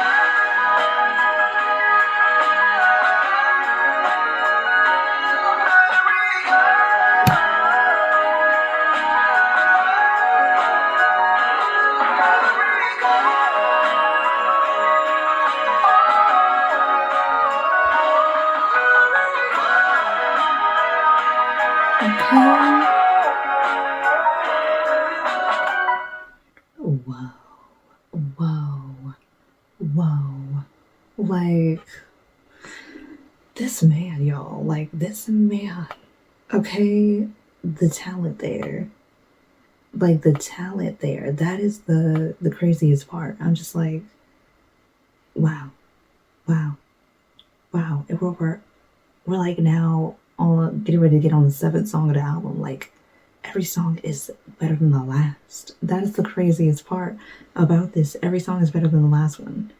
Okay. Whoa. Whoa. Whoa. Like, this man, y'all. Like, this man. Okay? The talent there. Like, the talent there. That is the craziest part. I'm just like, wow. Wow. Wow. And we're like now on getting ready to get on the 7th song of the album. Like, every song is better than the last. That is the craziest part about this. Every song is better than the last one.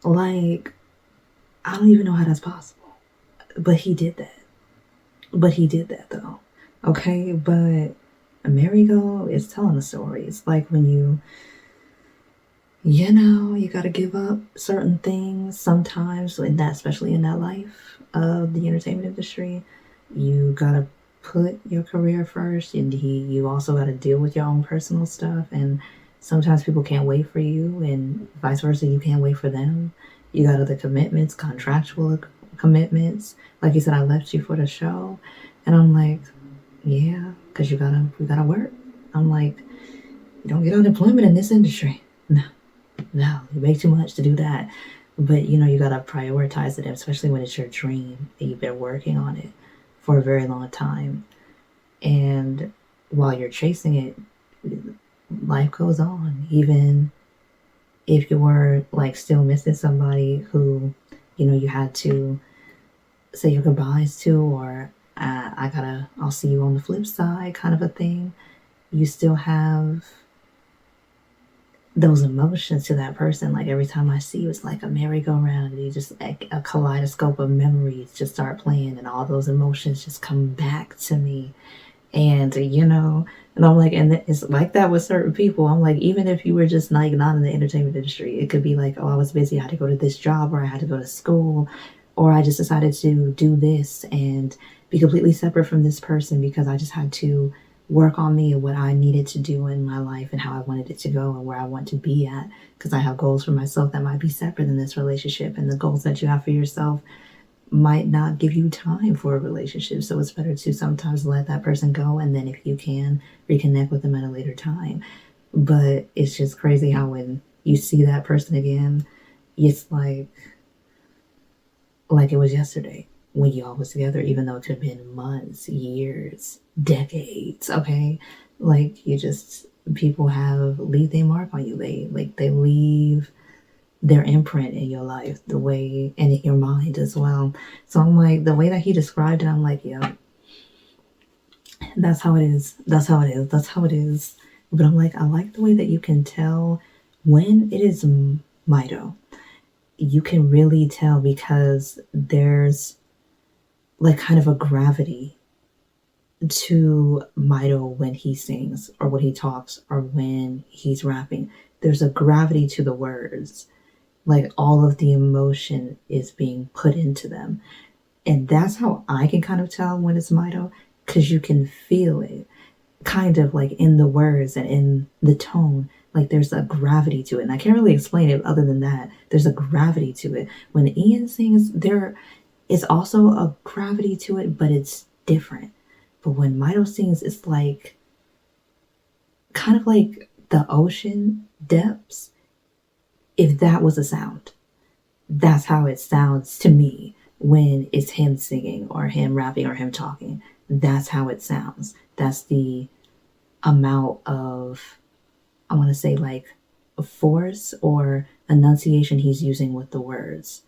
Like, I don't even know how that's possible. But he did that. But he did that though. Okay, but Amerigo is telling a story. It's like when you gotta give up certain things sometimes in that, especially in that life of the entertainment industry. You gotta put your career first, and you also gotta deal with your own personal stuff. And sometimes people can't wait for you, and vice versa, you can't wait for them. You got other commitments, contractual commitments. Like you said, I left you for the show, and I'm like, yeah, because we gotta work. I'm like, you don't get unemployment in this industry. No, you make too much to do that. But you gotta prioritize it, especially when it's your dream and you've been working on it for a very long time. And while you're chasing it, life goes on. Even if you were like still missing somebody who, you had to say your goodbyes to, or I'll see you on the flip side kind of a thing, you still have those emotions to that person. Like every time I see you, it's like a merry-go-round. You just a kaleidoscope of memories just start playing, and all those emotions just come back to me. And and I'm like, and it's like that with certain people. I'm like, even if you were just like not in the entertainment industry, it could be like, oh, I was busy, I had to go to this job, or I had to go to school, or I just decided to do this and be completely separate from this person because I just had to work on me and what I needed to do in my life and how I wanted it to go and where I want to be at, because I have goals for myself that might be separate than this relationship, and the goals that you have for yourself might not give you time for a relationship. So it's better to sometimes let that person go, and then if you can, reconnect with them at a later time. But it's just crazy how when you see that person again, it's like it was yesterday when y'all was together, even though it could have been months, years, decades. Okay, like people have leave their mark on you. They leave their imprint in your life, the way, and in your mind as well. So I'm like, the way that he described it, I'm like, yeah, that's how it is. That's how it is. That's how it is. But I'm like, I like the way that you can tell when it is Mito. You can really tell because there's like kind of a gravity to Mito when he sings or when he talks or when he's rapping. There's a gravity to the words. Like all of the emotion is being put into them. And that's how I can kind of tell when it's Mito, because you can feel it kind of like in the words and in the tone. Like there's a gravity to it. And I can't really explain it other than that. There's a gravity to it. When Ian sings, there is also a gravity to it, but it's different. But when Mito sings, it's like kind of like the ocean depths, if that was a sound. That's how it sounds to me when it's him singing or him rapping or him talking. That's how it sounds. That's the amount of, I want to say, like force or enunciation he's using with the words,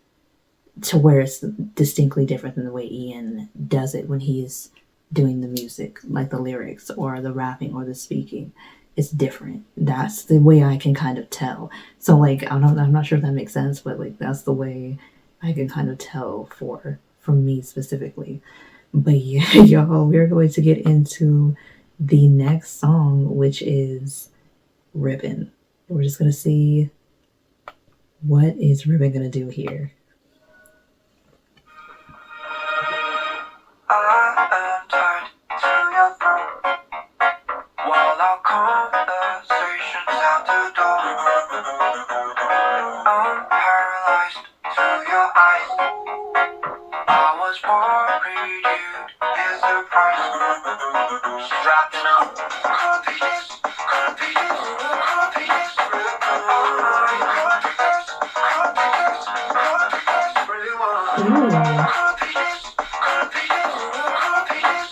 to where it's distinctly different than the way Ian does it when he's doing the music, like the lyrics or the rapping or the speaking. It's different. That's the way I can kind of tell. So like, I'm not sure if that makes sense, but like that's the way I can kind of tell from me specifically. But yeah, y'all, we're going to get into the next song, which is Ribbon. We're just gonna see what is Ribbon gonna do here. I am tied to your throat while our conversations out the door. I'm paralyzed to your eyes. I was worried you'd pay the price. Strapping up, could be this, could be this, could be this. Could be this, could be this, really want. Could be this, could be this, could be this.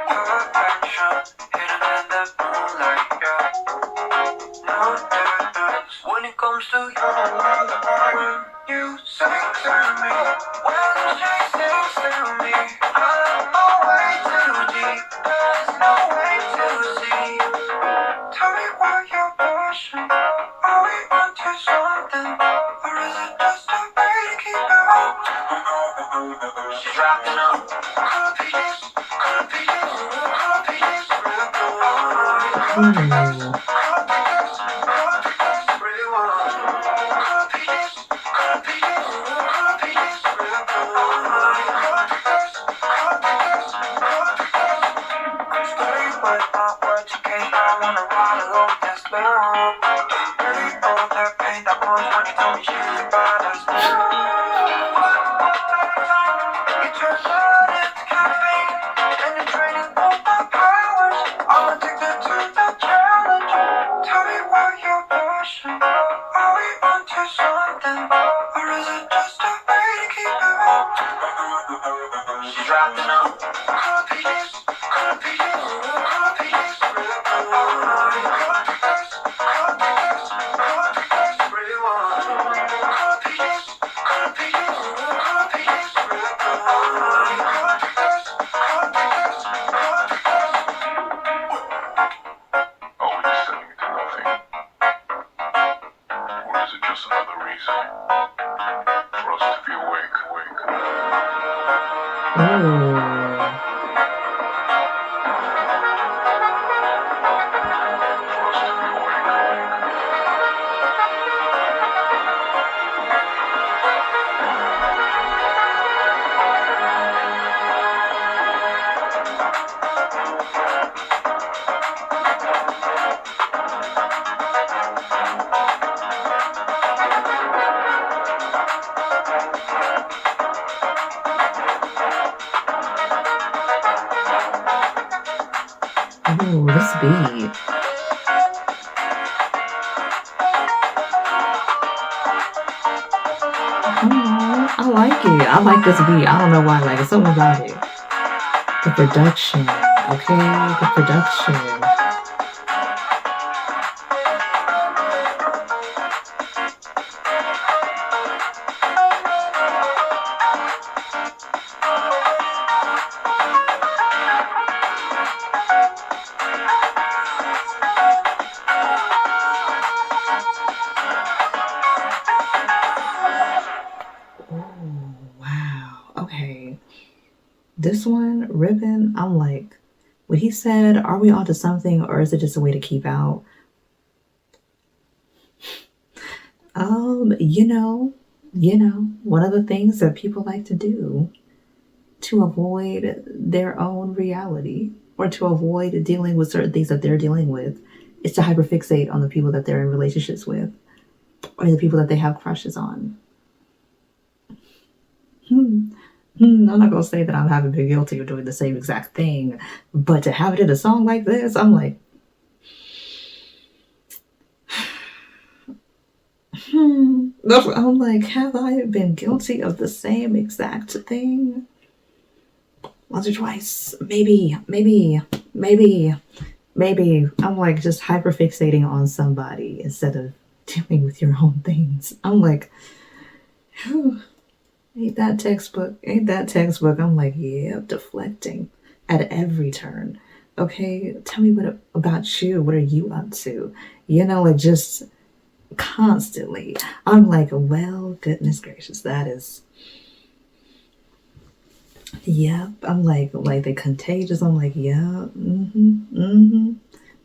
Perfection hidden in the moonlight, yeah. No difference when it comes to you. When you sing to me, when she sings to me, I'm way too deep. There's no way to see. Tell me what you're pushing. She's wrapping up color pages, color pages, color pages. Color pages, color pages, really want. Color pages, color pages, color pages. Color pages, color pages, color pages. I'm studying but not what you came. I wanna ride along this moon. Really all that pain that was when you told me she's about us. It turns out it's caffeine, and it's draining all my powers. I'm addicted to the challenge. Tell me why you're pushing. Are we onto something, or is it just a way to keep it up? She's wrapping up color pages, color pages, color pages. Color pages, color pages, color pages. Really want. Color pages, color pages, color pages. Color pages, color pages, color pages. Are we descending into nothing? Or is it just another reason for us to be awake? Ooh. Ooh, this beat. I like it. I like this beat. I don't know why. Like, it's something about it. The production. Okay, the production. Oh, wow. Okay. This one, Ribbon, I'm like, when he said, are we onto something or is it just a way to keep out? One of the things that people like to do to avoid their own reality or to avoid dealing with certain things that they're dealing with is to hyperfixate on the people that they're in relationships with or the people that they have crushes on. I'm not gonna say that I haven't been guilty of doing the same exact thing, but to have it in a song like this, I'm like, I'm like, have I been guilty of the same exact thing? Once or twice, maybe. I'm like just hyperfixating on somebody instead of dealing with your own things. I'm like, ain't that textbook? I'm like, yeah, deflecting at every turn. Okay, tell me what about you? What are you up to? Like just constantly. I'm like, well, goodness gracious, that is. Yep. I'm like the contagious. I'm like, yeah, I'm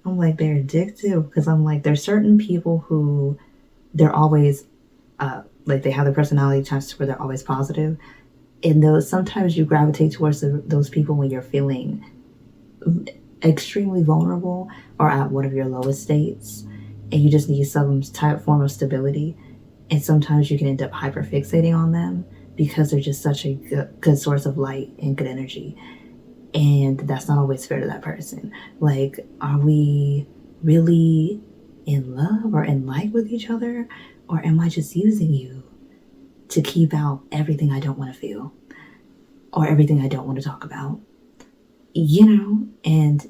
like they're addictive because I'm like there's certain people who they're always like they have the personality types where they're always positive, and those sometimes you gravitate towards those people when you're feeling extremely vulnerable or at one of your lowest states, and you just need some type form of stability. And sometimes you can end up hyperfixating on them because they're just such a good source of light and good energy. And that's not always fair to that person. Like, are we really in love or in like with each other? Or am I just using you to keep out everything I don't want to feel or everything I don't want to talk about? And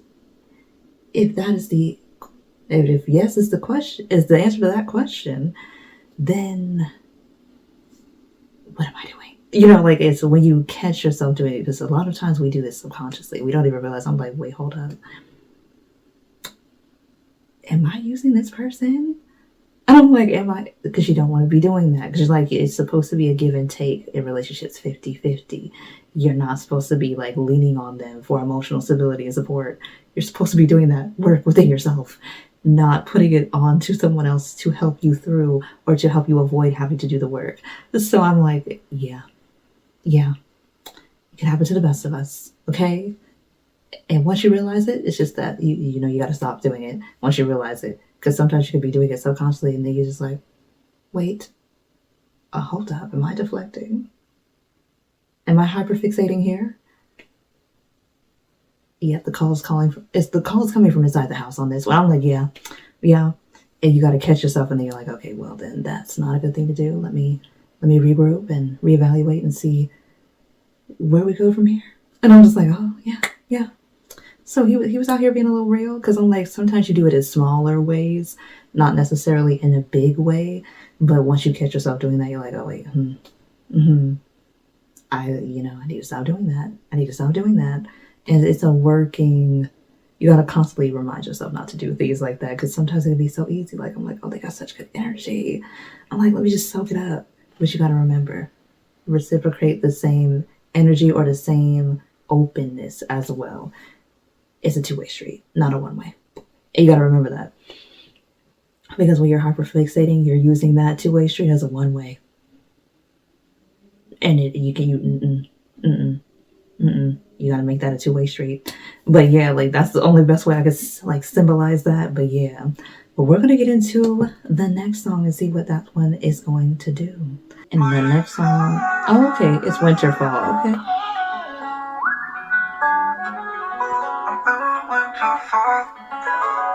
if that is if yes is the answer to that question, then what am I doing? Like it's when you catch yourself doing it, because a lot of times we do this subconsciously. We don't even realize. I'm like, wait, hold up. Am I using this person? And I'm like, am I? Because you don't want to be doing that. Because like, it's supposed to be a give and take in relationships 50-50. You're not supposed to be like leaning on them for emotional stability and support. You're supposed to be doing that work within yourself, not putting it on to someone else to help you through or to help you avoid having to do the work. So I'm like, yeah, it can happen to the best of us, okay? And once you realize it, it's just that you know you got to stop doing it once you realize it, because sometimes you could be doing it subconsciously and then you're just like, wait, hold up, am I deflecting? Am I hyperfixating here? Yeah, the call is coming from inside the house on this one. I'm like, yeah, and you got to catch yourself, and then you're like, okay, well then that's not a good thing to do. Let me regroup and reevaluate and see where we go from here. And I'm just like, oh yeah. So he was out here being a little real, because I'm like, sometimes you do it in smaller ways, not necessarily in a big way, but once you catch yourself doing that, you're like, oh wait, I need to stop doing that. And it's a working. You gotta constantly remind yourself not to do things like that, because sometimes it can be so easy. Like I'm like, oh, they got such good energy. I'm like, let me just soak it up. But you gotta remember, reciprocate the same energy or the same openness as well. It's a two-way street, not a one-way. And you got to remember that. Because when you're hyperfixating, you're using that two-way street as a one-way. And you got to make that a two-way street. But yeah, like that's the only best way I could like symbolize that. But yeah, but we're going to get into the next song and see what that one is going to do. And the next song, oh, okay, it's Winterfall, okay.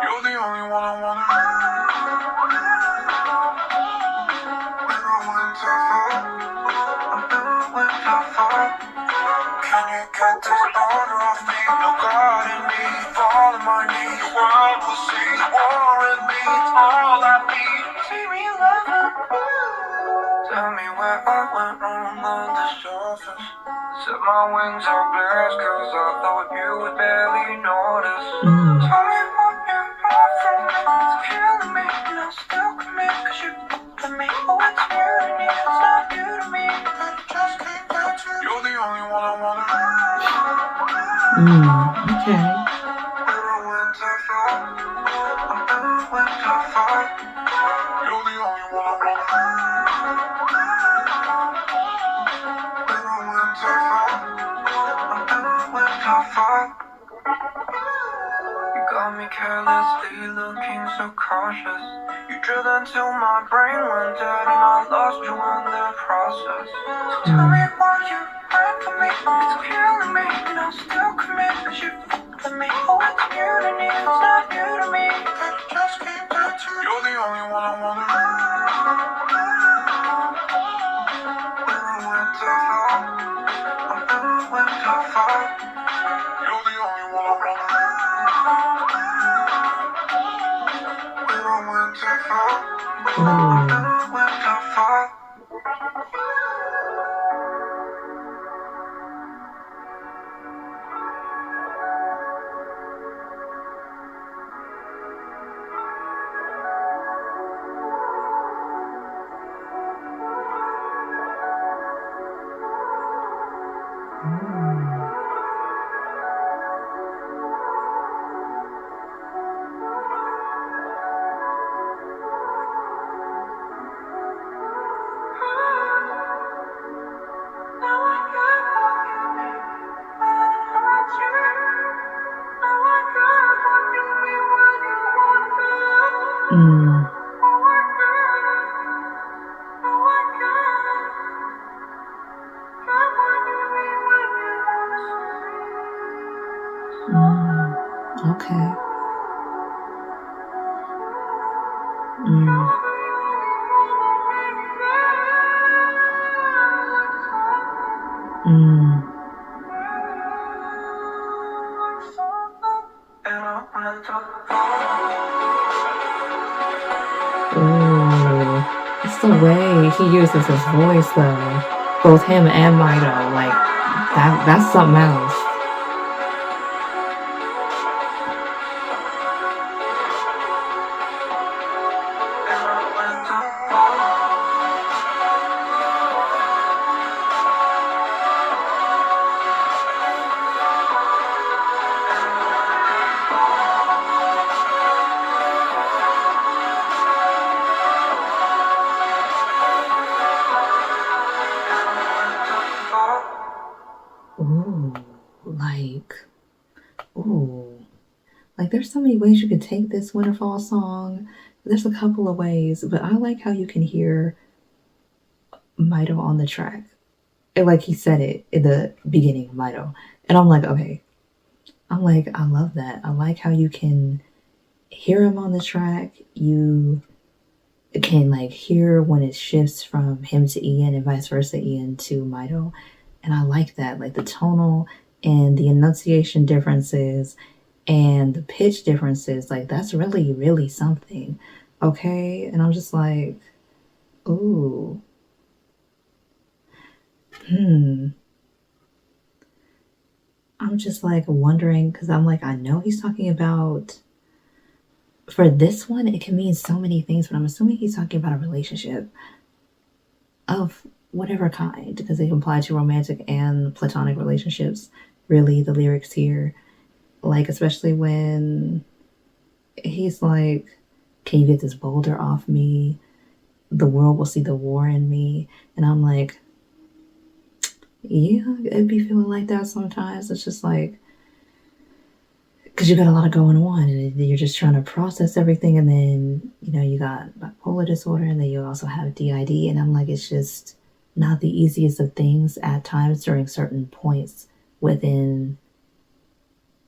You're the only one I wanna. Can you get this order off me? No God in me, fall on my knees. The world will see war in me. It's all I need. See me loving. Tell me where I went wrong on the surface. Set my wings up blessed, cause I thought you would barely notice. Tell me what you want from me. It's killing me, and I'll still commit, cause you to me. Oh, it's new to me, it's not new to me. I just came back to you. You're the only one I wanna. Okay. You're the only one I wanna. You got me carelessly looking so cautious. You drilled until my brain went dead and I lost you in the process. So tell me why you ran for me. It's killing me and I'll still commit, cause you f***ed with me. Oh, it's new to me, it's not new to me. That just came back to you. You're the only one I wanna. You're the only one I wanna. Okay. Ooh, it's the way he uses his voice though. Both him and MITO, like that's something else. Like, there's so many ways you could take this Winterfall song. There's a couple of ways, but I like how you can hear MITO on the track. And like he said it in the beginning, MITO. And I'm like, okay. I'm like, I love that. I like how you can hear him on the track. You can like hear when it shifts from him to Ian and vice versa, Ian to MITO. And I like that. Like the tonal and the enunciation differences and the pitch differences, like that's really, really something. Okay. And I'm just like, ooh. I'm just like wondering because I'm like, I know he's talking about, for this one, it can mean so many things, but I'm assuming he's talking about a relationship of whatever kind because they can apply to romantic and platonic relationships. Really, the lyrics here, like, especially when he's like, can you get this boulder off me? The world will see the war in me. And I'm like, yeah, it'd be feeling like that sometimes. It's just like, because you got a lot of going on and you're just trying to process everything. And then, you know, you got bipolar disorder and then you also have DID. And I'm like, it's just not the easiest of things at times during certain points within,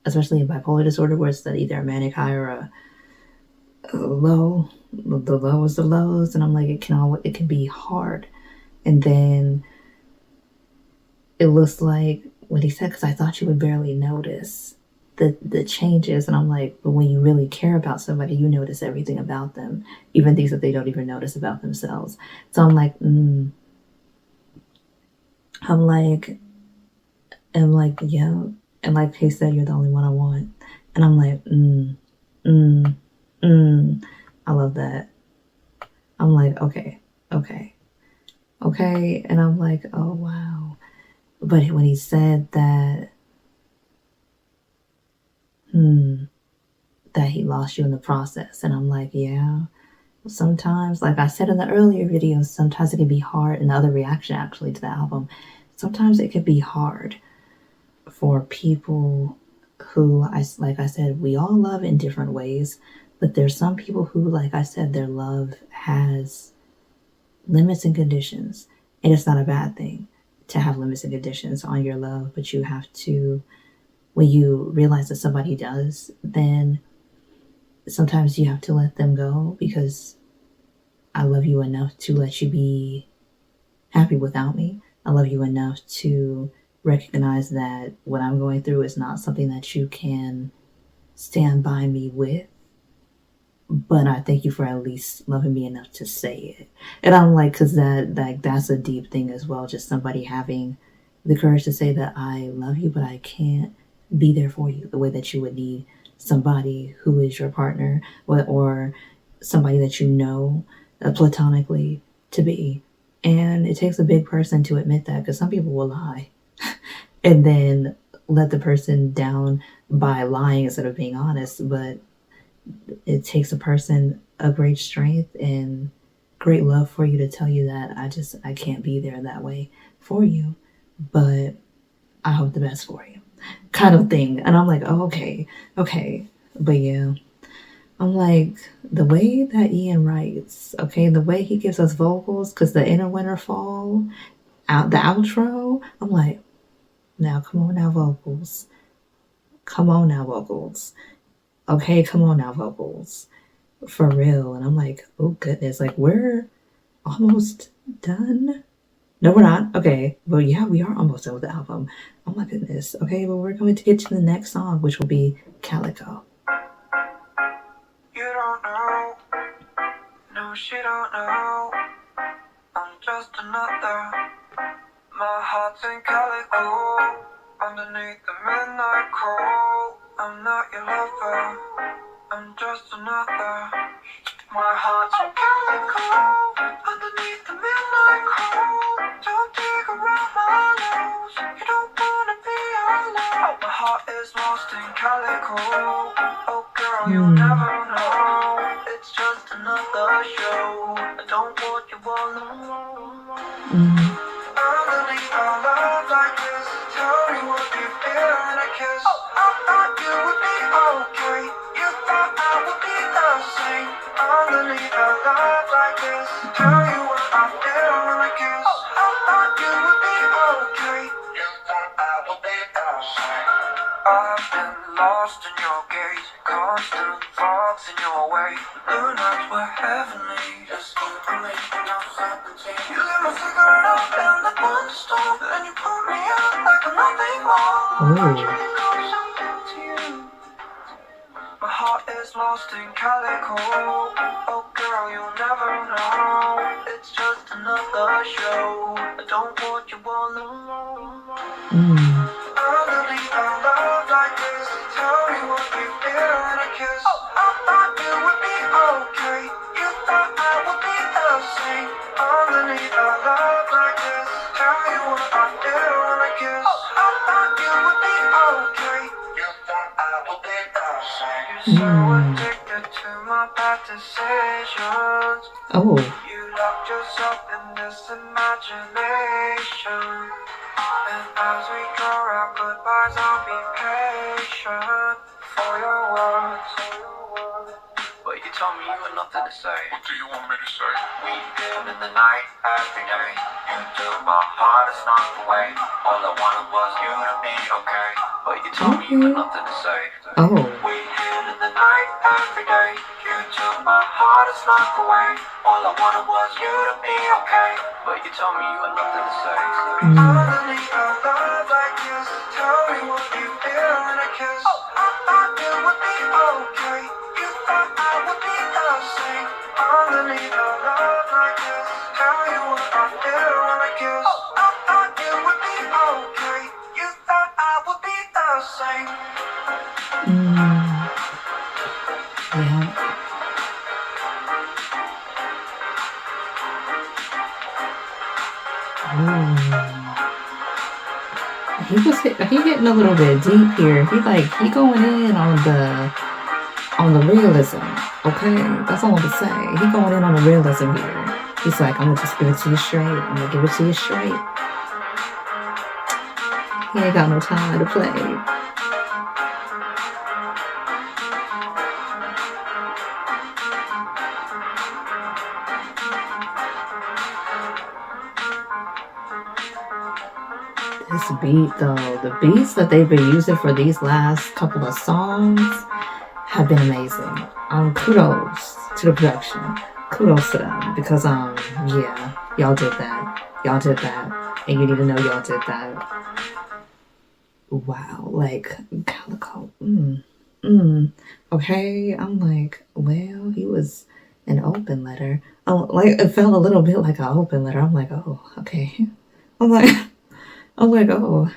especially in bipolar disorder, where it's either a manic high or a low. The lowest of lows. And I'm like, it can be hard. And then it looks like what he said, because I thought you would barely notice the changes. And I'm like, but when you really care about somebody, you notice everything about them, even things that they don't even notice about themselves. So I'm like, I'm like, yeah. And like he said, you're the only one I want. And I'm like, I love that. I'm like, okay. And I'm like, oh, wow. But when he said that, that he lost you in the process. And I'm like, yeah, sometimes, like I said in the earlier videos, sometimes it can be hard. And the other reaction actually to the album, sometimes it can be hard for people who, like I said, we all love in different ways. But there's some people who, like I said, their love has limits and conditions. And it's not a bad thing to have limits and conditions on your love, but you have to, when you realize that somebody does, then sometimes you have to let them go, because I love you enough to let you be happy without me. I love you enough to recognize that what I'm going through is not something that you can stand by me with. But I thank you for at least loving me enough to say it. And I'm like, because that's a deep thing as well. Just somebody having the courage to say that I love you, but I can't be there for you the way that you would need somebody who is your partner, or somebody that you know platonically to be. And it takes a big person to admit that, because some people will lie and then let the person down by lying instead of being honest. But it takes a person of great strength and great love for you to tell you that I can't be there that way for you, but I hope the best for you, kind of thing. And I'm like, oh, okay. But yeah, I'm like, the way that Ian writes, okay, the way he gives us vocals, because the inner Winterfall, the outro, I'm like, now come on now, vocals. Okay, come on now, vocals. For real. And I'm like, oh goodness, like we're almost done. No, we're not. Okay. Well, yeah, we are almost done with the album. Oh my goodness. Okay, well, we're going to get to the next song, which will be Calico. You don't know, no, she don't know. I'm just another. My heart's in calico, underneath the midnight cold. I'm not your lover, I'm just another. My heart's in calico, underneath the midnight cold. Don't dig around my nose, you don't wanna be alone. My heart is lost in calico. Oh girl, you'll never know. It's just another show. I don't want you all alone. Underneath our love like this, tell me what you feel in a kiss. Oh, I thought you would be okay. underneath a love like this. Tell you what I feel when I kiss. I thought you would be okay. You thought I would be okay. I've been lost in your gaze, constant thoughts in your way. The nights were heavenly, just information, no certainty. You lit my cigarette up in the thunderstorm, then you put me out like I'm nothing more. You can call something to you. My heart is lost in Calico. Oh girl, you'll never know. It's just another show. I don't want you all alone. Underneath a love like this, tell me what you feel in a kiss. I thought you would be okay. You thought I would be the same. Underneath a love like this, tell you what I feel in a kiss. I thought you would be okay. You thought I would be the same. You're so addicted to my bad decisions. Oh. You locked yourself in this imagination. And as we draw our goodbyes, I'll be patient for your words. But you told me you had nothing to say. What do you want me to say? We live in the night every day. You took my heart and snuck away. All I wanted was you to be okay. But you told me you had nothing to say. Oh. We live in the night every day. You took my heart and snuck away. All I wanted was you to be okay. But you told me you had nothing to say. Underneath a love like this, tell me what you feel in a kiss. I thought you would be okay. You thought I would be the same. Underneath a love like this, tell you what I feel in a kiss. I thought you would be okay. You thought I would be the same. Yeah. He getting a little bit deep here. He going in on the realism. Okay, that's all I'm gonna say. He going in on the realism here. He's like, I'm gonna just give it to you straight. I'm gonna give it to you straight. He ain't got no time to play. This beat though, the beats that they've been using for these last couple of songs have been amazing. Kudos to the production. Kudos to them because yeah, y'all did that. Y'all did that. And you need to know y'all did that. Wow, like Calico. Okay, I'm like, well, he was an open letter. Oh, like it felt a little bit like an open letter. I'm like, oh, okay. I'm like, oh,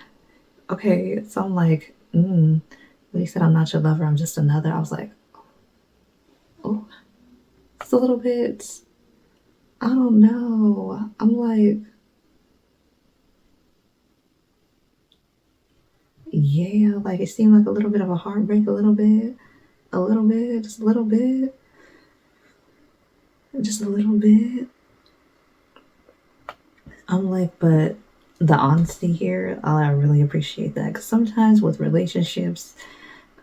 okay. So I'm like, when he said, I'm not your lover, I'm just another. I was like, oh, it's a little bit, I don't know. I'm like, yeah, like it seemed like a little bit of a heartbreak, just a little bit. I'm like, but the honesty here, I really appreciate that because sometimes with relationships,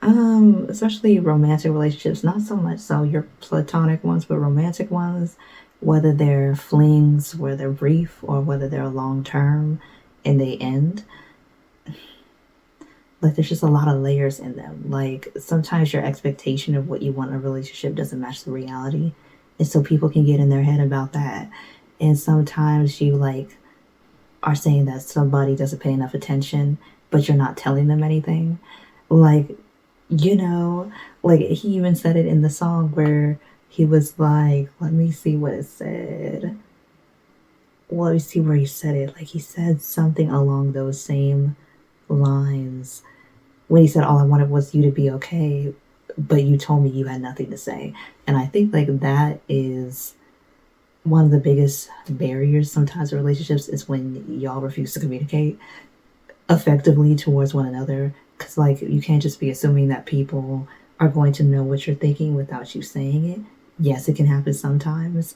especially romantic relationships, not so much so your platonic ones, but romantic ones, whether they're flings, whether they're brief or whether they're long term and they end, like there's just a lot of layers in them. Like sometimes your expectation of what you want in a relationship doesn't match the reality, and so people can get in their head about that. And sometimes you like are saying that somebody doesn't pay enough attention, but you're not telling them anything. Like, you know, like he even said it in the song where he was like, let me see what it said. Let me see where he said it. Like he said something along those same lines when he said, all I wanted was you to be okay, but you told me you had nothing to say. And I think like that is one of the biggest barriers sometimes in relationships is when y'all refuse to communicate effectively towards one another. Because like you can't just be assuming that people are going to know what you're thinking without you saying it. Yes, it can happen sometimes,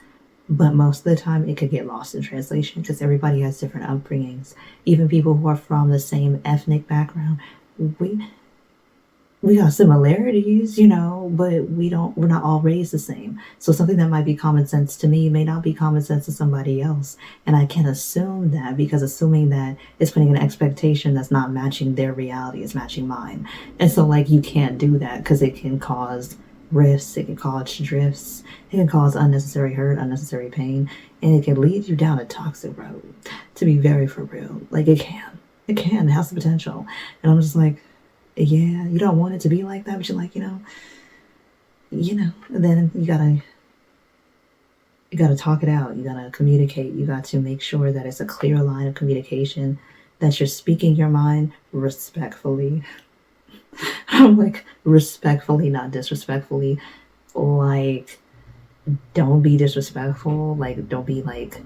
but most of the time it could get lost in translation because everybody has different upbringings. Even people who are from the same ethnic background, we got similarities, you know, but we're not all raised the same. So something that might be common sense to me may not be common sense to somebody else. And I can't assume that, because assuming that is putting an expectation that's not matching their reality, is matching mine. And so like you can't do that, because it can cause rifts, it can cause drifts, it can cause unnecessary hurt, unnecessary pain, and it can lead you down a toxic road, to be very for real. Like it can, it has the potential. And I'm just like, yeah, you don't want it to be like that, but you're like, and then you gotta talk it out. You gotta communicate. You got to make sure that it's a clear line of communication, that you're speaking your mind respectfully. I'm like, respectfully, not disrespectfully. Like, don't be disrespectful. Like, don't be like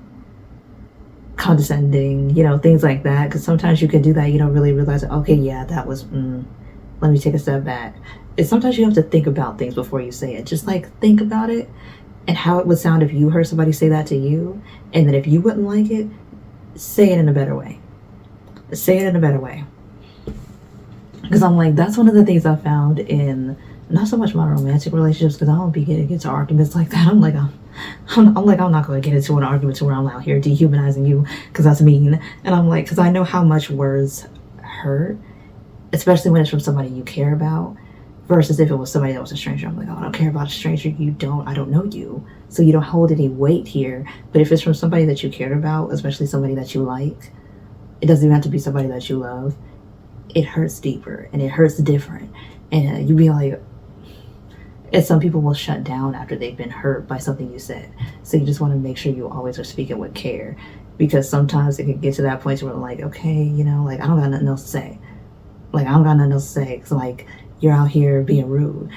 condescending, things like that. Because sometimes you can do that, you don't really realize, okay, yeah, that was, let me take a step back. And sometimes you have to think about things before you say it. Just like think about it and how it would sound if you heard somebody say that to you. And then if you wouldn't like it, say it in a better way. Say it in a better way. Because I'm like, that's one of the things I found in not so much my romantic relationships, because I don't be getting into arguments like that. I'm like, I'm not going to get into an argument to where I'm out here dehumanizing you, because that's mean. And I'm like, because I know how much words hurt, especially when it's from somebody you care about, versus if it was somebody that was a stranger. I'm like, oh, I don't care about a stranger. I don't know you, so you don't hold any weight here. But if it's from somebody that you cared about, especially somebody that you like, it doesn't even have to be somebody that you love, it hurts deeper and it hurts different. And you be like, and some people will shut down after they've been hurt by something you said. So you just want to make sure you always are speaking with care, because sometimes it can get to that point where like, okay, like I don't got nothing else to say. Like I don't got nothing else to say, because like you're out here being rude.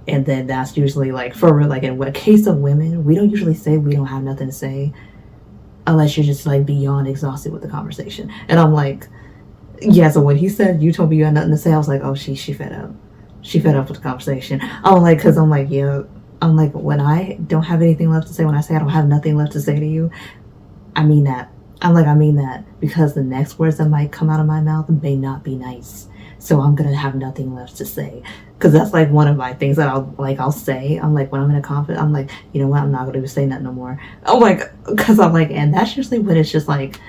And then that's usually like, for real, like in the case of women, we don't usually say we don't have nothing to say unless you're just like beyond exhausted with the conversation. And I'm like, yeah, so when he said you told me you had nothing to say, I was like, oh, she fed up. She fed up with the conversation. I'm like, because I'm like, yeah, I'm like, when I don't have anything left to say, when I say I don't have nothing left to say to you, I mean that. I'm like, I mean that, because the next words that might come out of my mouth may not be nice. So I'm gonna have nothing left to say, because that's like one of my things that I'll say. I'm like, when I'm in a conflict, I'm like, you know what, I'm not gonna say nothing no more. I'm like, because I'm like, and that's usually when it's just like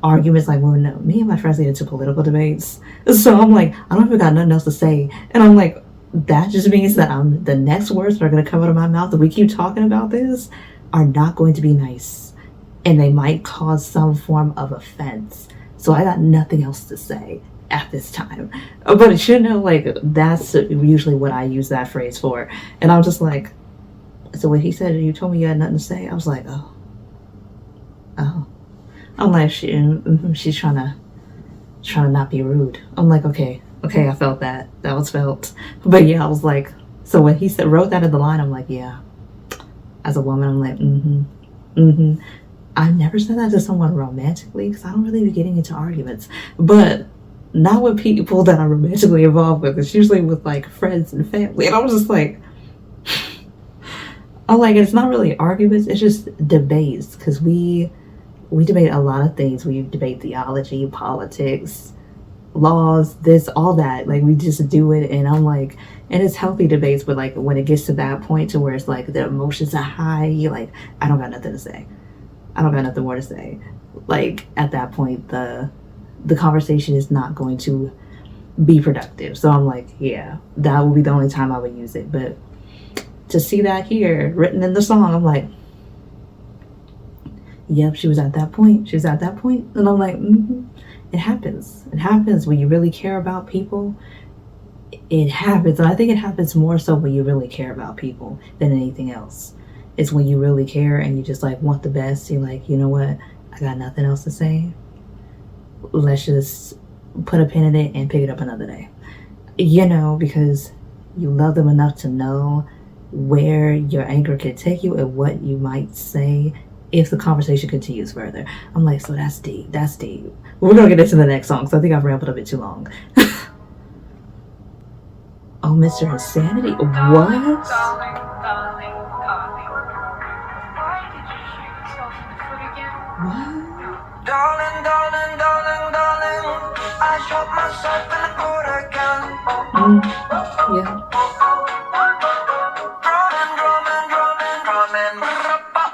arguments, like when me and my friends get into political debates. So I'm like, I don't even got nothing else to say. And I'm like, that just means that the next words that are going to come out of my mouth, if we keep talking about this, are not going to be nice. And they might cause some form of offense. So I got nothing else to say at this time. But like, that's usually what I use that phrase for. And I'm just like, so when he said, you told me you had nothing to say, I was like, oh. I'm like, she's trying to not be rude. I'm like, okay, I felt that. That was felt. But yeah, I was like, so when he wrote that in the line, I'm like, yeah. As a woman, I'm like, I never said that to someone romantically, because I don't really be getting into arguments. But not with people that I'm romantically involved with. It's usually with like friends and family. And I was just like, I'm like, it's not really arguments, it's just debates, because we debate a lot of things. We debate theology, politics, laws, this, all that. Like, we just do it. And I'm like, and it's healthy debates, but like when it gets to that point to where it's like the emotions are high, you're like, I don't got nothing to say. I don't got nothing more to say. Like, at that point, the conversation is not going to be productive. So I'm like, yeah, that would be the only time I would use it. But to see that here written in the song, I'm like, yep, she was at that point. She was at that point. And I'm like, it happens. It happens when you really care about people. It happens. And I think it happens more so when you really care about people than anything else. It's when you really care and you just like want the best. You're like, you know what? I got nothing else to say. Let's just put a pin in it and pick it up another day. Because you love them enough to know where your anger could take you and what you might say if the conversation continues further. I'm like, so that's deep. That's deep. We're going to get into the next song, so I think I've rambled a bit too long. Oh, Mr. Insanity? What? Darling, darling, darling, darling, I shot myself in the foot again. Yeah. Drumming,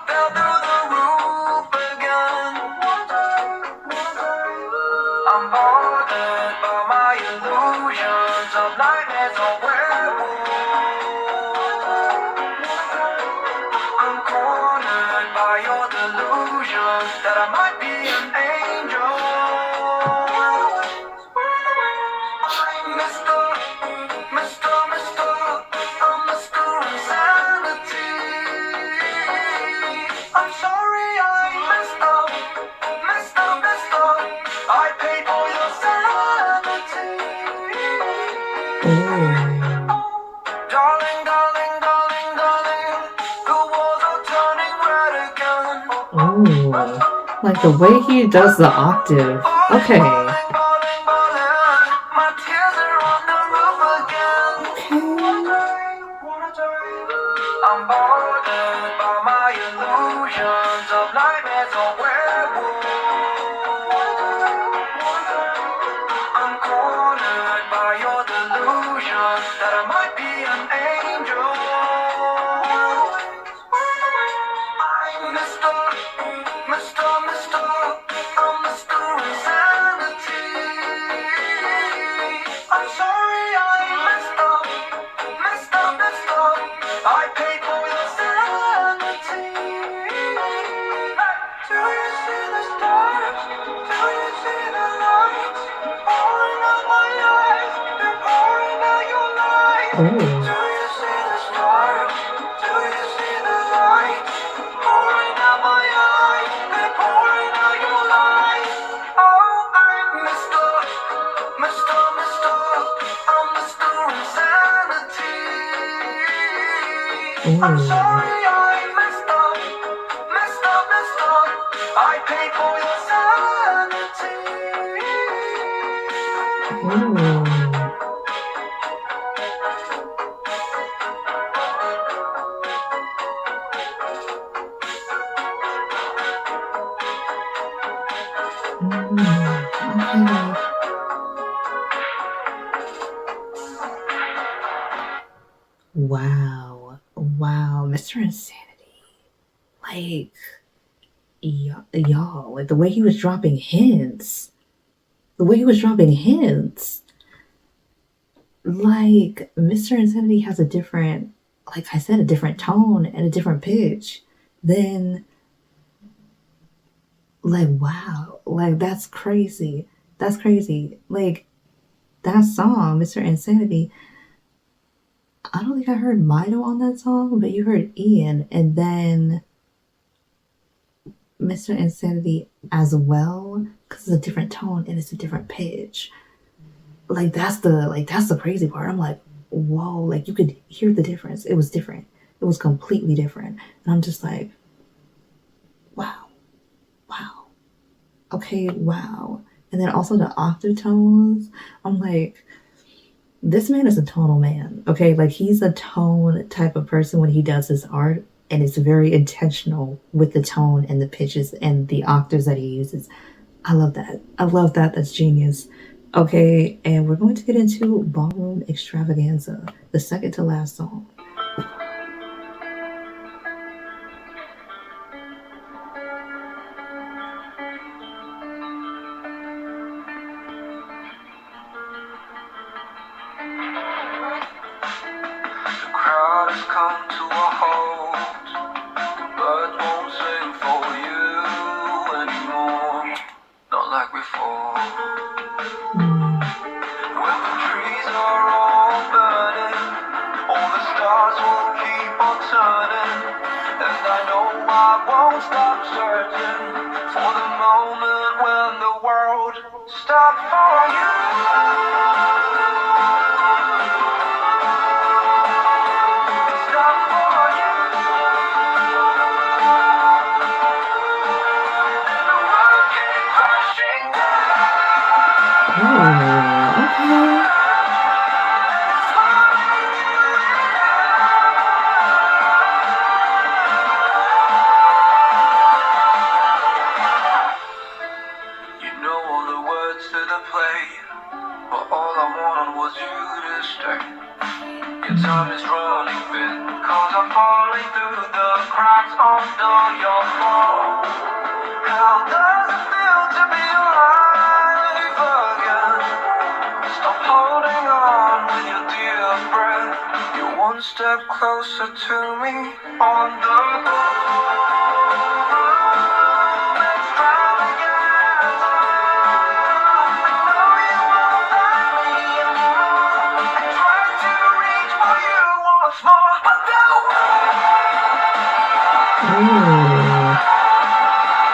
fell through the roof again. I'm bothered by my illusions of nightmares or werewolves. I'm cornered by your delusion that I might be an angel. I'm Mr. Insanity. I'm sorry I messed up. I paid for your sanity. Darling, the walls are turning red again. Oh, like the way he does the octave. Okay. My tears are on the roof again. I'm bothered by my illusions of nightmares or werewolves. I'm cornered by your delusion that I might be an angel. I'm Mr. I'm Mr. Insanity. I'm sorry I messed up. I paid for your sanity. Do you see the stars? Do you see the lights? Pouring out my eyes, they're pouring out your light. Oh. Do you see the stars? Do you see the lights? Pouring out my eyes, they're pouring out your light. Oh, I'm Mr. I'm Mr. Insanity. I'm sorry I messed up. I paid for your Wow, Mr. Insanity. Like, y'all, like the way he was dropping hints. Like, Mr. Insanity has a different, like I said, a different tone and a different pitch than, like, wow. Like, that's crazy. Like, that song, Mr. Insanity, I don't think I heard MITO on that song, but you heard IAN and then Mr. Insanity as well, because it's a different tone and it's a different pitch. Like that's the crazy part. I'm like, whoa, like you could hear the difference. It was different. It was completely different. And I'm just like, wow. Okay, wow. And then also the octave tones, I'm like, this man is a tonal man, okay? Like he's a tone type of person when he does his art, and it's very intentional with the tone and the pitches and the octaves that he uses. I love that. That's genius. Okay, and we're going to get into Ballroom Extravaganza, the second to last song. the cracks under your fall. How does it feel to be alive again? Stop holding on with your dear breath. You're one step closer to me on the Ballroom Extravaganza. I know you won't find me anymore. I tried to reach for you once more, but the Ooh.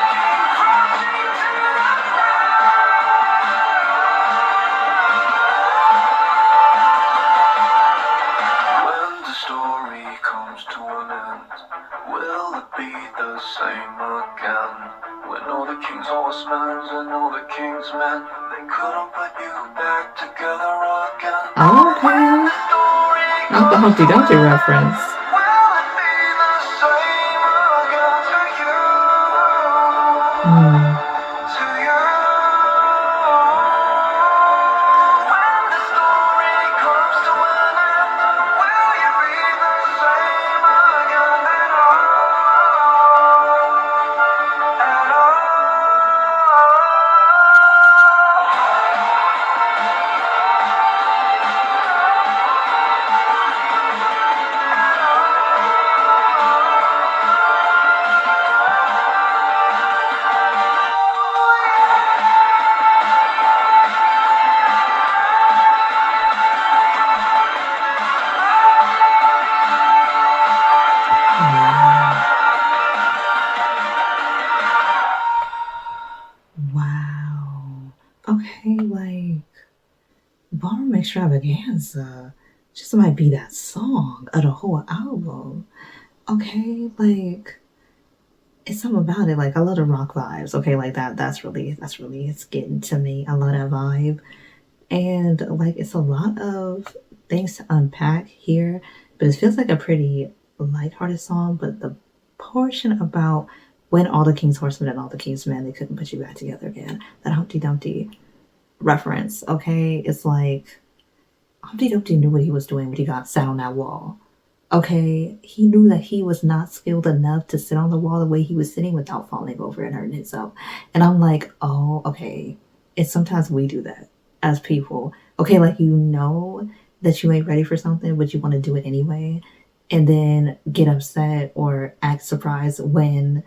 came crashing to the When the story comes to an end, will it be the same again? When all the king's horsemen and all the king's men, they couldn't put you back together again. Okay. Not the Humpty Dumpty reference. Will it be the same again to you? Hmm. To you. When the story comes to an end, will you be the same again at all? At all? Wow. Okay, like Ballroom Extravaganza just might be that song of the whole album. Okay, like it's something about it. Like I love the rock vibes. Okay, like that's really it's getting to me. I love that vibe. And like it's a lot of things to unpack here, but it feels like a pretty lighthearted song. But the portion about when all the King's Horsemen and all the King's Men, they couldn't put you back together again. That Humpty Dumpty reference, okay? It's like Humpty Dumpty knew what he was doing when he got sat on that wall. Okay, he knew that he was not skilled enough to sit on the wall the way he was sitting without falling over and hurting himself. And I'm like, oh, okay. And sometimes we do that as people. Okay, like you know that you ain't ready for something, but you want to do it anyway, and then get upset or act surprised when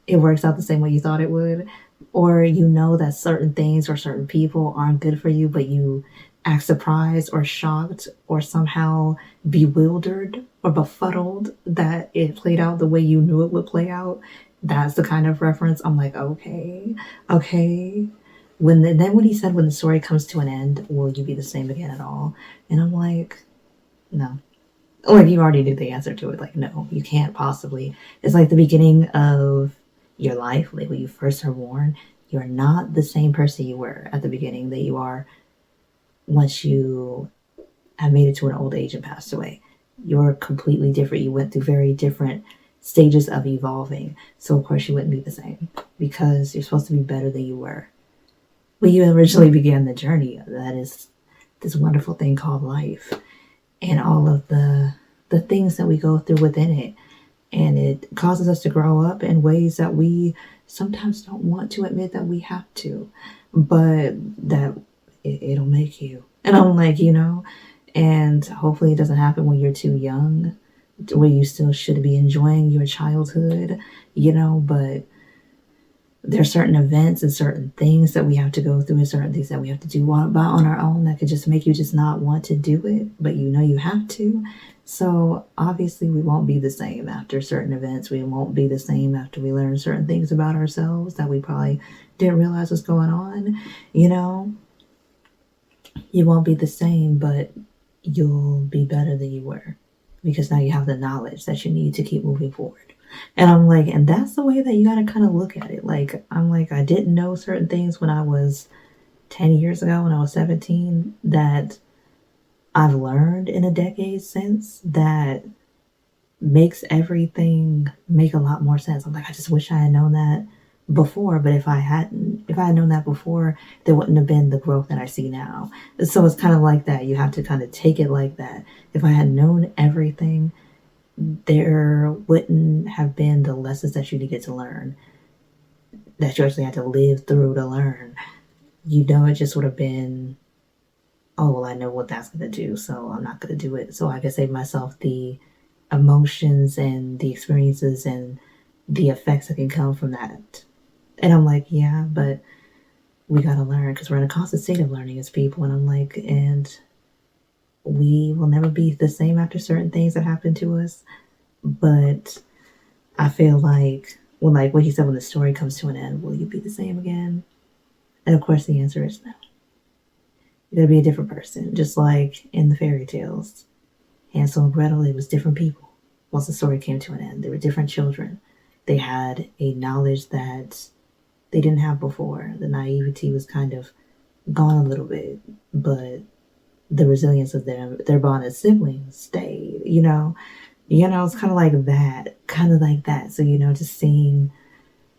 it works out the same way you thought it would. Or you know that certain things or certain people aren't good for you, but you act surprised or shocked or somehow bewildered or befuddled that it played out the way you knew it would play out. That's the kind of reference. I'm like, okay. When he said when the story comes to an end, will you be the same again at all? And I'm like, no. Like you already knew the answer to it. Like, no, you can't possibly. It's like the beginning of your life, like when you first are born. You're not the same person you were at the beginning that you are once you have made it to an old age and passed away. You're completely different. You went through very different stages of evolving. So of course you wouldn't be the same because you're supposed to be better than you were when you originally began the journey. That is this wonderful thing called life and all of the things that we go through within it. And it causes us to grow up in ways that we sometimes don't want to admit that we have to, but that it'll make you. And I'm like, and hopefully it doesn't happen when you're too young, where you still should be enjoying your childhood, but there's certain events and certain things that we have to go through and certain things that we have to do on our own that could just make you just not want to do it, but you have to. So obviously we won't be the same after certain events. We won't be the same after we learn certain things about ourselves that we probably didn't realize was going on. You won't be the same, but you'll be better than you were because now you have the knowledge that you need to keep moving forward. And I'm like, and that's the way that you got to kind of look at it. Like, I'm like, I didn't know certain things when I was 10 years ago, when I was 17, that I've learned in a decade since that makes everything make a lot more sense. I'm like, I just wish I had known that before, but if I had known that before, there wouldn't have been the growth that I see now. So it's kind of like that. You have to kind of take it like that. If I had known everything there wouldn't have been the lessons that you needed to learn, that you actually had to live through to learn. It just would have been, oh, well, I know what that's going to do, so I'm not going to do it. So I can save myself the emotions and the experiences and the effects that can come from that. And I'm like, yeah, but we got to learn because we're in a constant state of learning as people. And I'm like, and we will never be the same after certain things that happen to us. But I feel like, like what he said, when the story comes to an end, will you be the same again? And of course, the answer is no. You're going to be a different person, just like in the fairy tales. Hansel and Gretel, it was different people. Once the story came to an end, they were different children. They had a knowledge that they didn't have before. The naivety was kind of gone a little bit, but the resilience of their bond as siblings stayed. It's kind of like that. So just seeing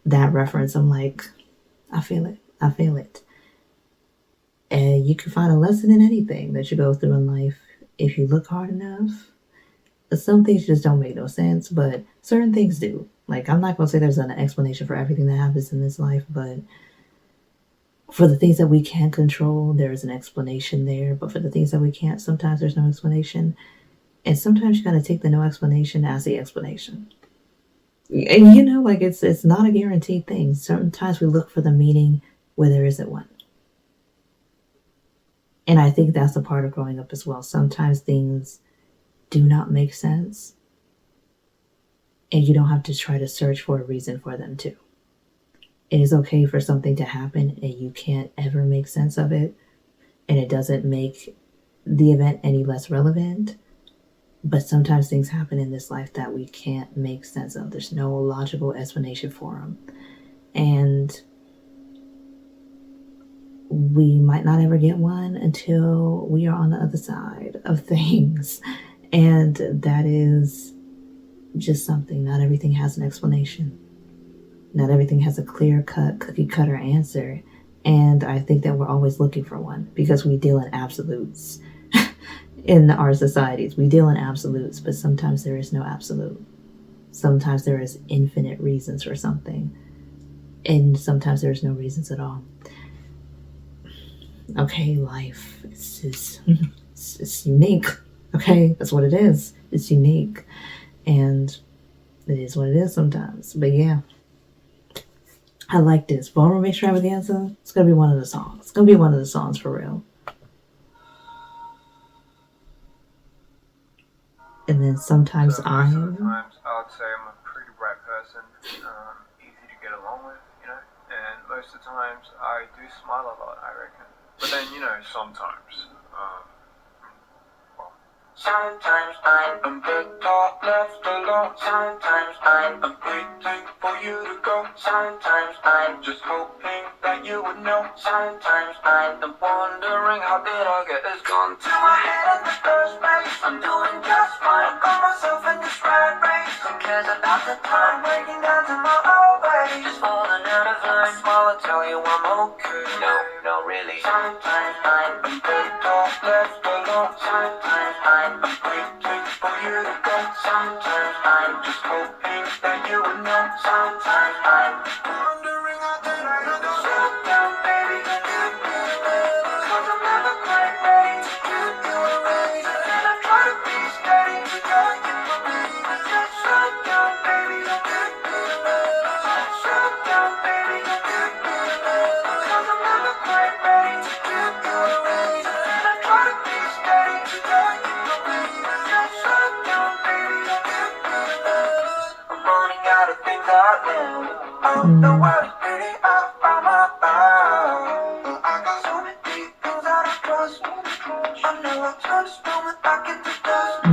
that reference, I'm like, I feel it. And you can find a lesson in anything that you go through in life if you look hard enough. Some things just don't make no sense, but certain things do. Like, I'm not going to say there's an explanation for everything that happens in this life, but for the things that we can control, there's an explanation there. But for the things that we can't, sometimes there's no explanation. And sometimes you got to take the no explanation as the explanation. And it's not a guaranteed thing. Sometimes we look for the meaning where there isn't one. And I think that's a part of growing up as well. Sometimes things do not make sense. And you don't have to try to search for a reason for them to. It is okay for something to happen and you can't ever make sense of it. And it doesn't make the event any less relevant. But sometimes things happen in this life that we can't make sense of. There's no logical explanation for them. And we might not ever get one until we are on the other side of things. And that is just something. Not everything has an explanation. Not everything has a clear-cut, cookie-cutter answer. And I think that we're always looking for one because we deal in absolutes. In our societies, we deal in absolutes, but sometimes there is no absolute. Sometimes there is infinite reasons for something. And sometimes there's no reasons at all. Okay, life it's unique. Okay, that's what it is. It's unique. And it is what it is sometimes. But yeah, I like this. Ballroom Extravaganza, it's going to be one of the songs. It's going to be one of the songs for real. And then sometimes Sometimes I would say I'm a pretty bright person, easy to get along with, and most of the times I do smile a lot, I reckon. But then, sometimes, sometimes I'm better left alone. Sometimes I'm waiting for you to go. Sometimes I'm just hoping that you would know. Sometimes I'm wondering how did I get this gun to my head in the first place. I'm doing just fine. Got myself in this rat race. Who cares about the time? Breaking down to my own way. Just falling out of line. Smile and tell you I'm okay. No, really. Sometimes I'm better left alone. Sometimes I'm waiting for you to go. Sometimes I'm just hoping that you would know. Sometimes I'm wondering how did I end up so down, baby. Cause I'm never quite ready to give you a reason. And I try to be steady to get you my baby. Just slow down, baby. Slow down, baby. Cause I'm never quite ready to give you a reason. And I try to be steady to get you my baby. Just slow down, baby. I'm running out of things I love. Oh, the world is pretty out of my mind. I got so many things that I trust. I know I turn this moment back into dust.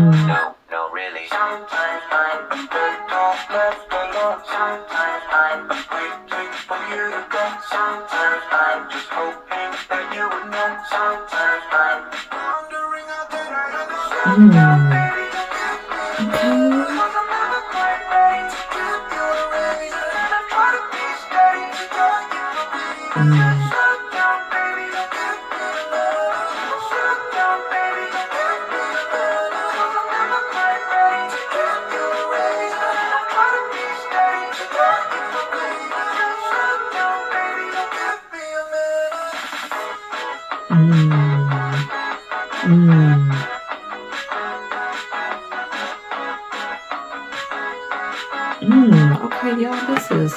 No, really. Sometimes I'm better left alone. Sometimes I'm waiting for you to go. Sometimes I'm just hoping that you would know. Sometimes I'm wondering how did I end up so down, baby. Cause I'm never quite ready to give you a reason. And I try to be steady to get you my baby. Just slow down, baby. Slow down, baby. Cause I'm never quite ready to give you Okay, y'all, this is...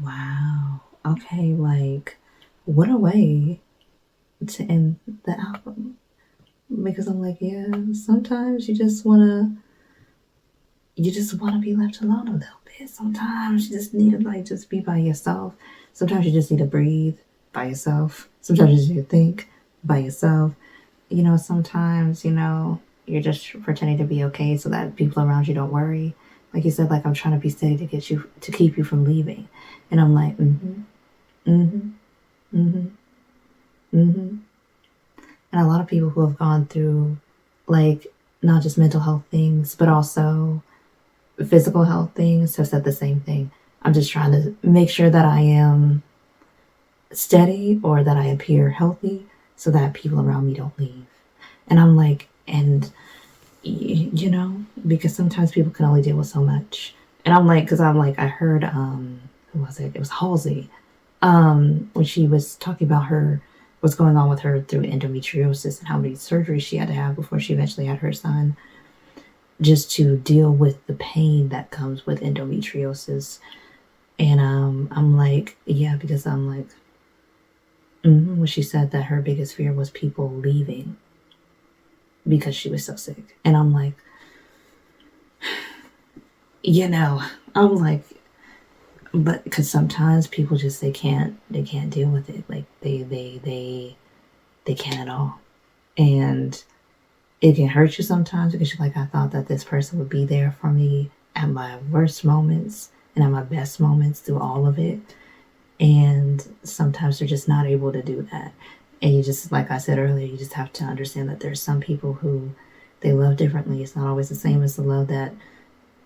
Wow. Okay, like, what a way to end the album. Because I'm like, yeah, sometimes you just wanna be left alone a little bit. Sometimes you just need to like just be by yourself. Sometimes you just need to breathe by yourself. Sometimes you just need to think by yourself. You know, sometimes, you know, you're just pretending to be okay so that people around you don't worry. Like you said, like I'm trying to be steady to keep you from leaving. And I'm like, And a lot of people who have gone through like not just mental health things, but also physical health things have said the same thing. I'm just trying to make sure that I am steady or that I appear healthy so that people around me don't leave. And I'm like, and you know, because sometimes people can only deal with so much. And I'm like, because I'm like, I heard, who was it? It was Halsey, when she was talking about what's going on with her through endometriosis and how many surgeries she had to have before she eventually had her son, just to deal with the pain that comes with endometriosis. And I'm like, yeah, because I'm like, when she said that her biggest fear was people leaving because she was so sick. And I'm like, you know, I'm like, but because sometimes people just they can't deal with it. Like they can't at all. And it can hurt you sometimes because you're like, I thought that this person would be there for me at my worst moments and at my best moments through all of it. And sometimes they're just not able to do that. And you just, like I said earlier, you just have to understand that there's some people who they love differently. It's not always the same as the love that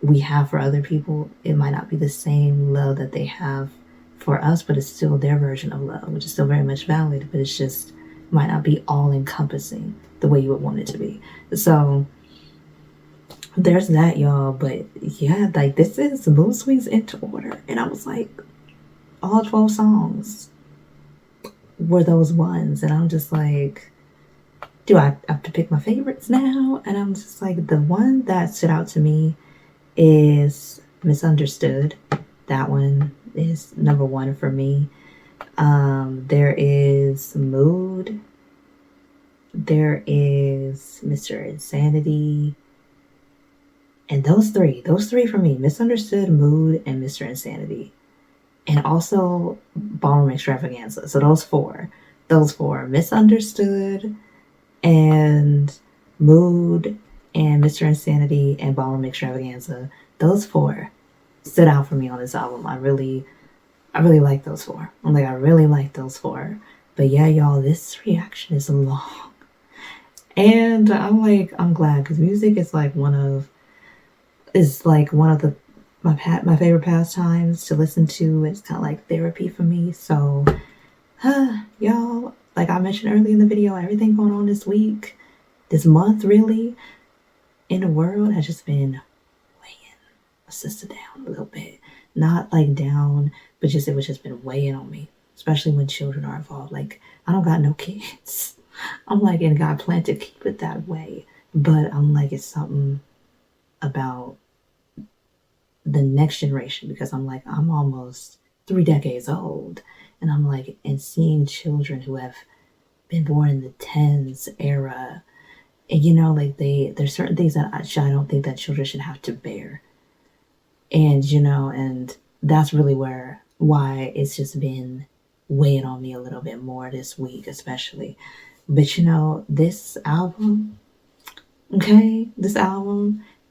we have for other people. It might not be the same love that they have for us, but it's still their version of love, which is still very much valid, but it's just might not be all encompassing the way you would want it to be. So there's that, y'all. But yeah, like this is Moodswings into order. And I was like, all 12 songs were those ones. And I'm just like, do I have to pick my favorites now? And I'm just like, the one that stood out to me is Misunderstood. That one is number one for me. There is Mood. There is Mr. Insanity. And those three for me, Misunderstood, Mood, and Mr. Insanity. And also Ballroom Extravaganza. So those four, Misunderstood and Mood and Mr. Insanity and Ballroom Extravaganza, those four stood out for me on this album. I really like those four. I'm like, I really like those four. But yeah, y'all, this reaction is long. And I'm like, I'm glad, because music is like one of my favorite pastimes to listen to. It's kind of like therapy for me. So, y'all, like I mentioned earlier in the video, everything going on this week, this month really, in the world has just been weighing my sister down a little bit. Not like down, but just it was just been weighing on me, especially when children are involved. Like, I don't got no kids. I'm like, and God planned to keep it that way. But I'm like, it's something about the next generation, because I'm like, I'm almost 3 decades old. And I'm like, and seeing children who have been born in the 10s era, and you know, like there's certain things that I don't think that children should have to bear. And, you know, and that's really why it's just been weighing on me a little bit more this week, especially. But, you know, this album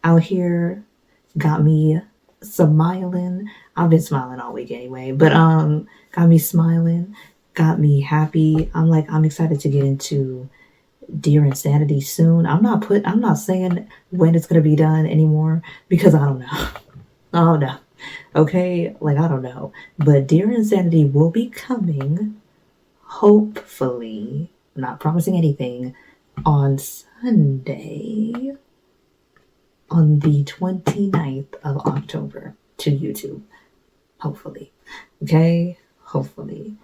out here got me smiling. I've been smiling all week anyway, but got me smiling, got me happy. I'm like, I'm excited to get into Dear Insanity soon. I'm not saying when it's gonna be done anymore, because I don't know. I don't know. Okay, like I don't know. But Dear Insanity will be coming hopefully I'm not promising anything, on Sunday, on the 29th of October to YouTube. Hopefully. Okay? Hopefully.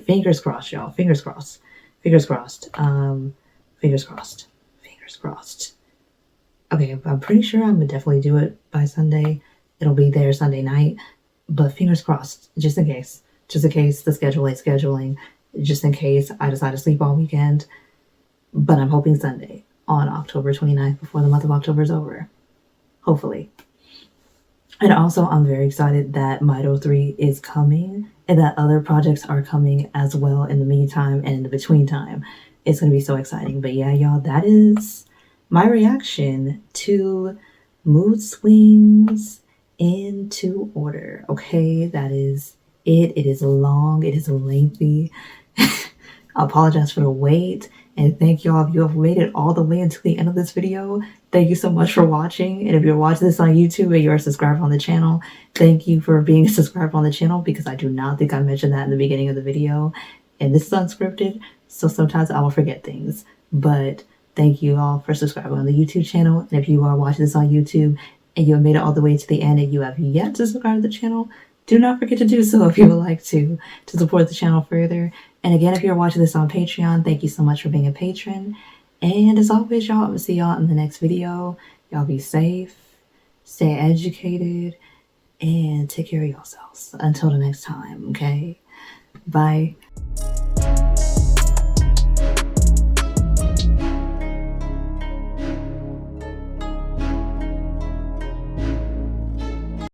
Fingers crossed, y'all. Fingers crossed. Fingers crossed. Fingers crossed. Fingers crossed. Okay, I'm pretty sure I'm gonna definitely do it by Sunday. It'll be there Sunday night. But fingers crossed, just in case. Just in case the schedule ain't scheduling. Just in case I decide to sleep all weekend. But I'm hoping Sunday on October 29th before the month of October is over. Hopefully. And also, I'm very excited that MITO 3 is coming and that other projects are coming as well in the meantime and in the between time. It's going to be so exciting. But yeah, y'all, that is my reaction to Moodswings into order. Okay, that is it. It is long. It is lengthy. I apologize for the wait. And thank y'all if you have made it all the way until the end of this video. Thank you so much for watching. And if you're watching this on YouTube and you're a subscriber on the channel, thank you for being a subscriber on the channel, because I do not think I mentioned that in the beginning of the video. And this is unscripted, so sometimes I will forget things. But thank you all for subscribing on the YouTube channel. And if you are watching this on YouTube and you have made it all the way to the end and you have yet to subscribe to the channel, do not forget to do so if you would like to support the channel further. And again, if you're watching this on Patreon, thank you so much for being a patron. And as always, y'all, I'm going to see y'all in the next video. Y'all be safe, stay educated, and take care of yourselves. Until the next time, okay? Bye.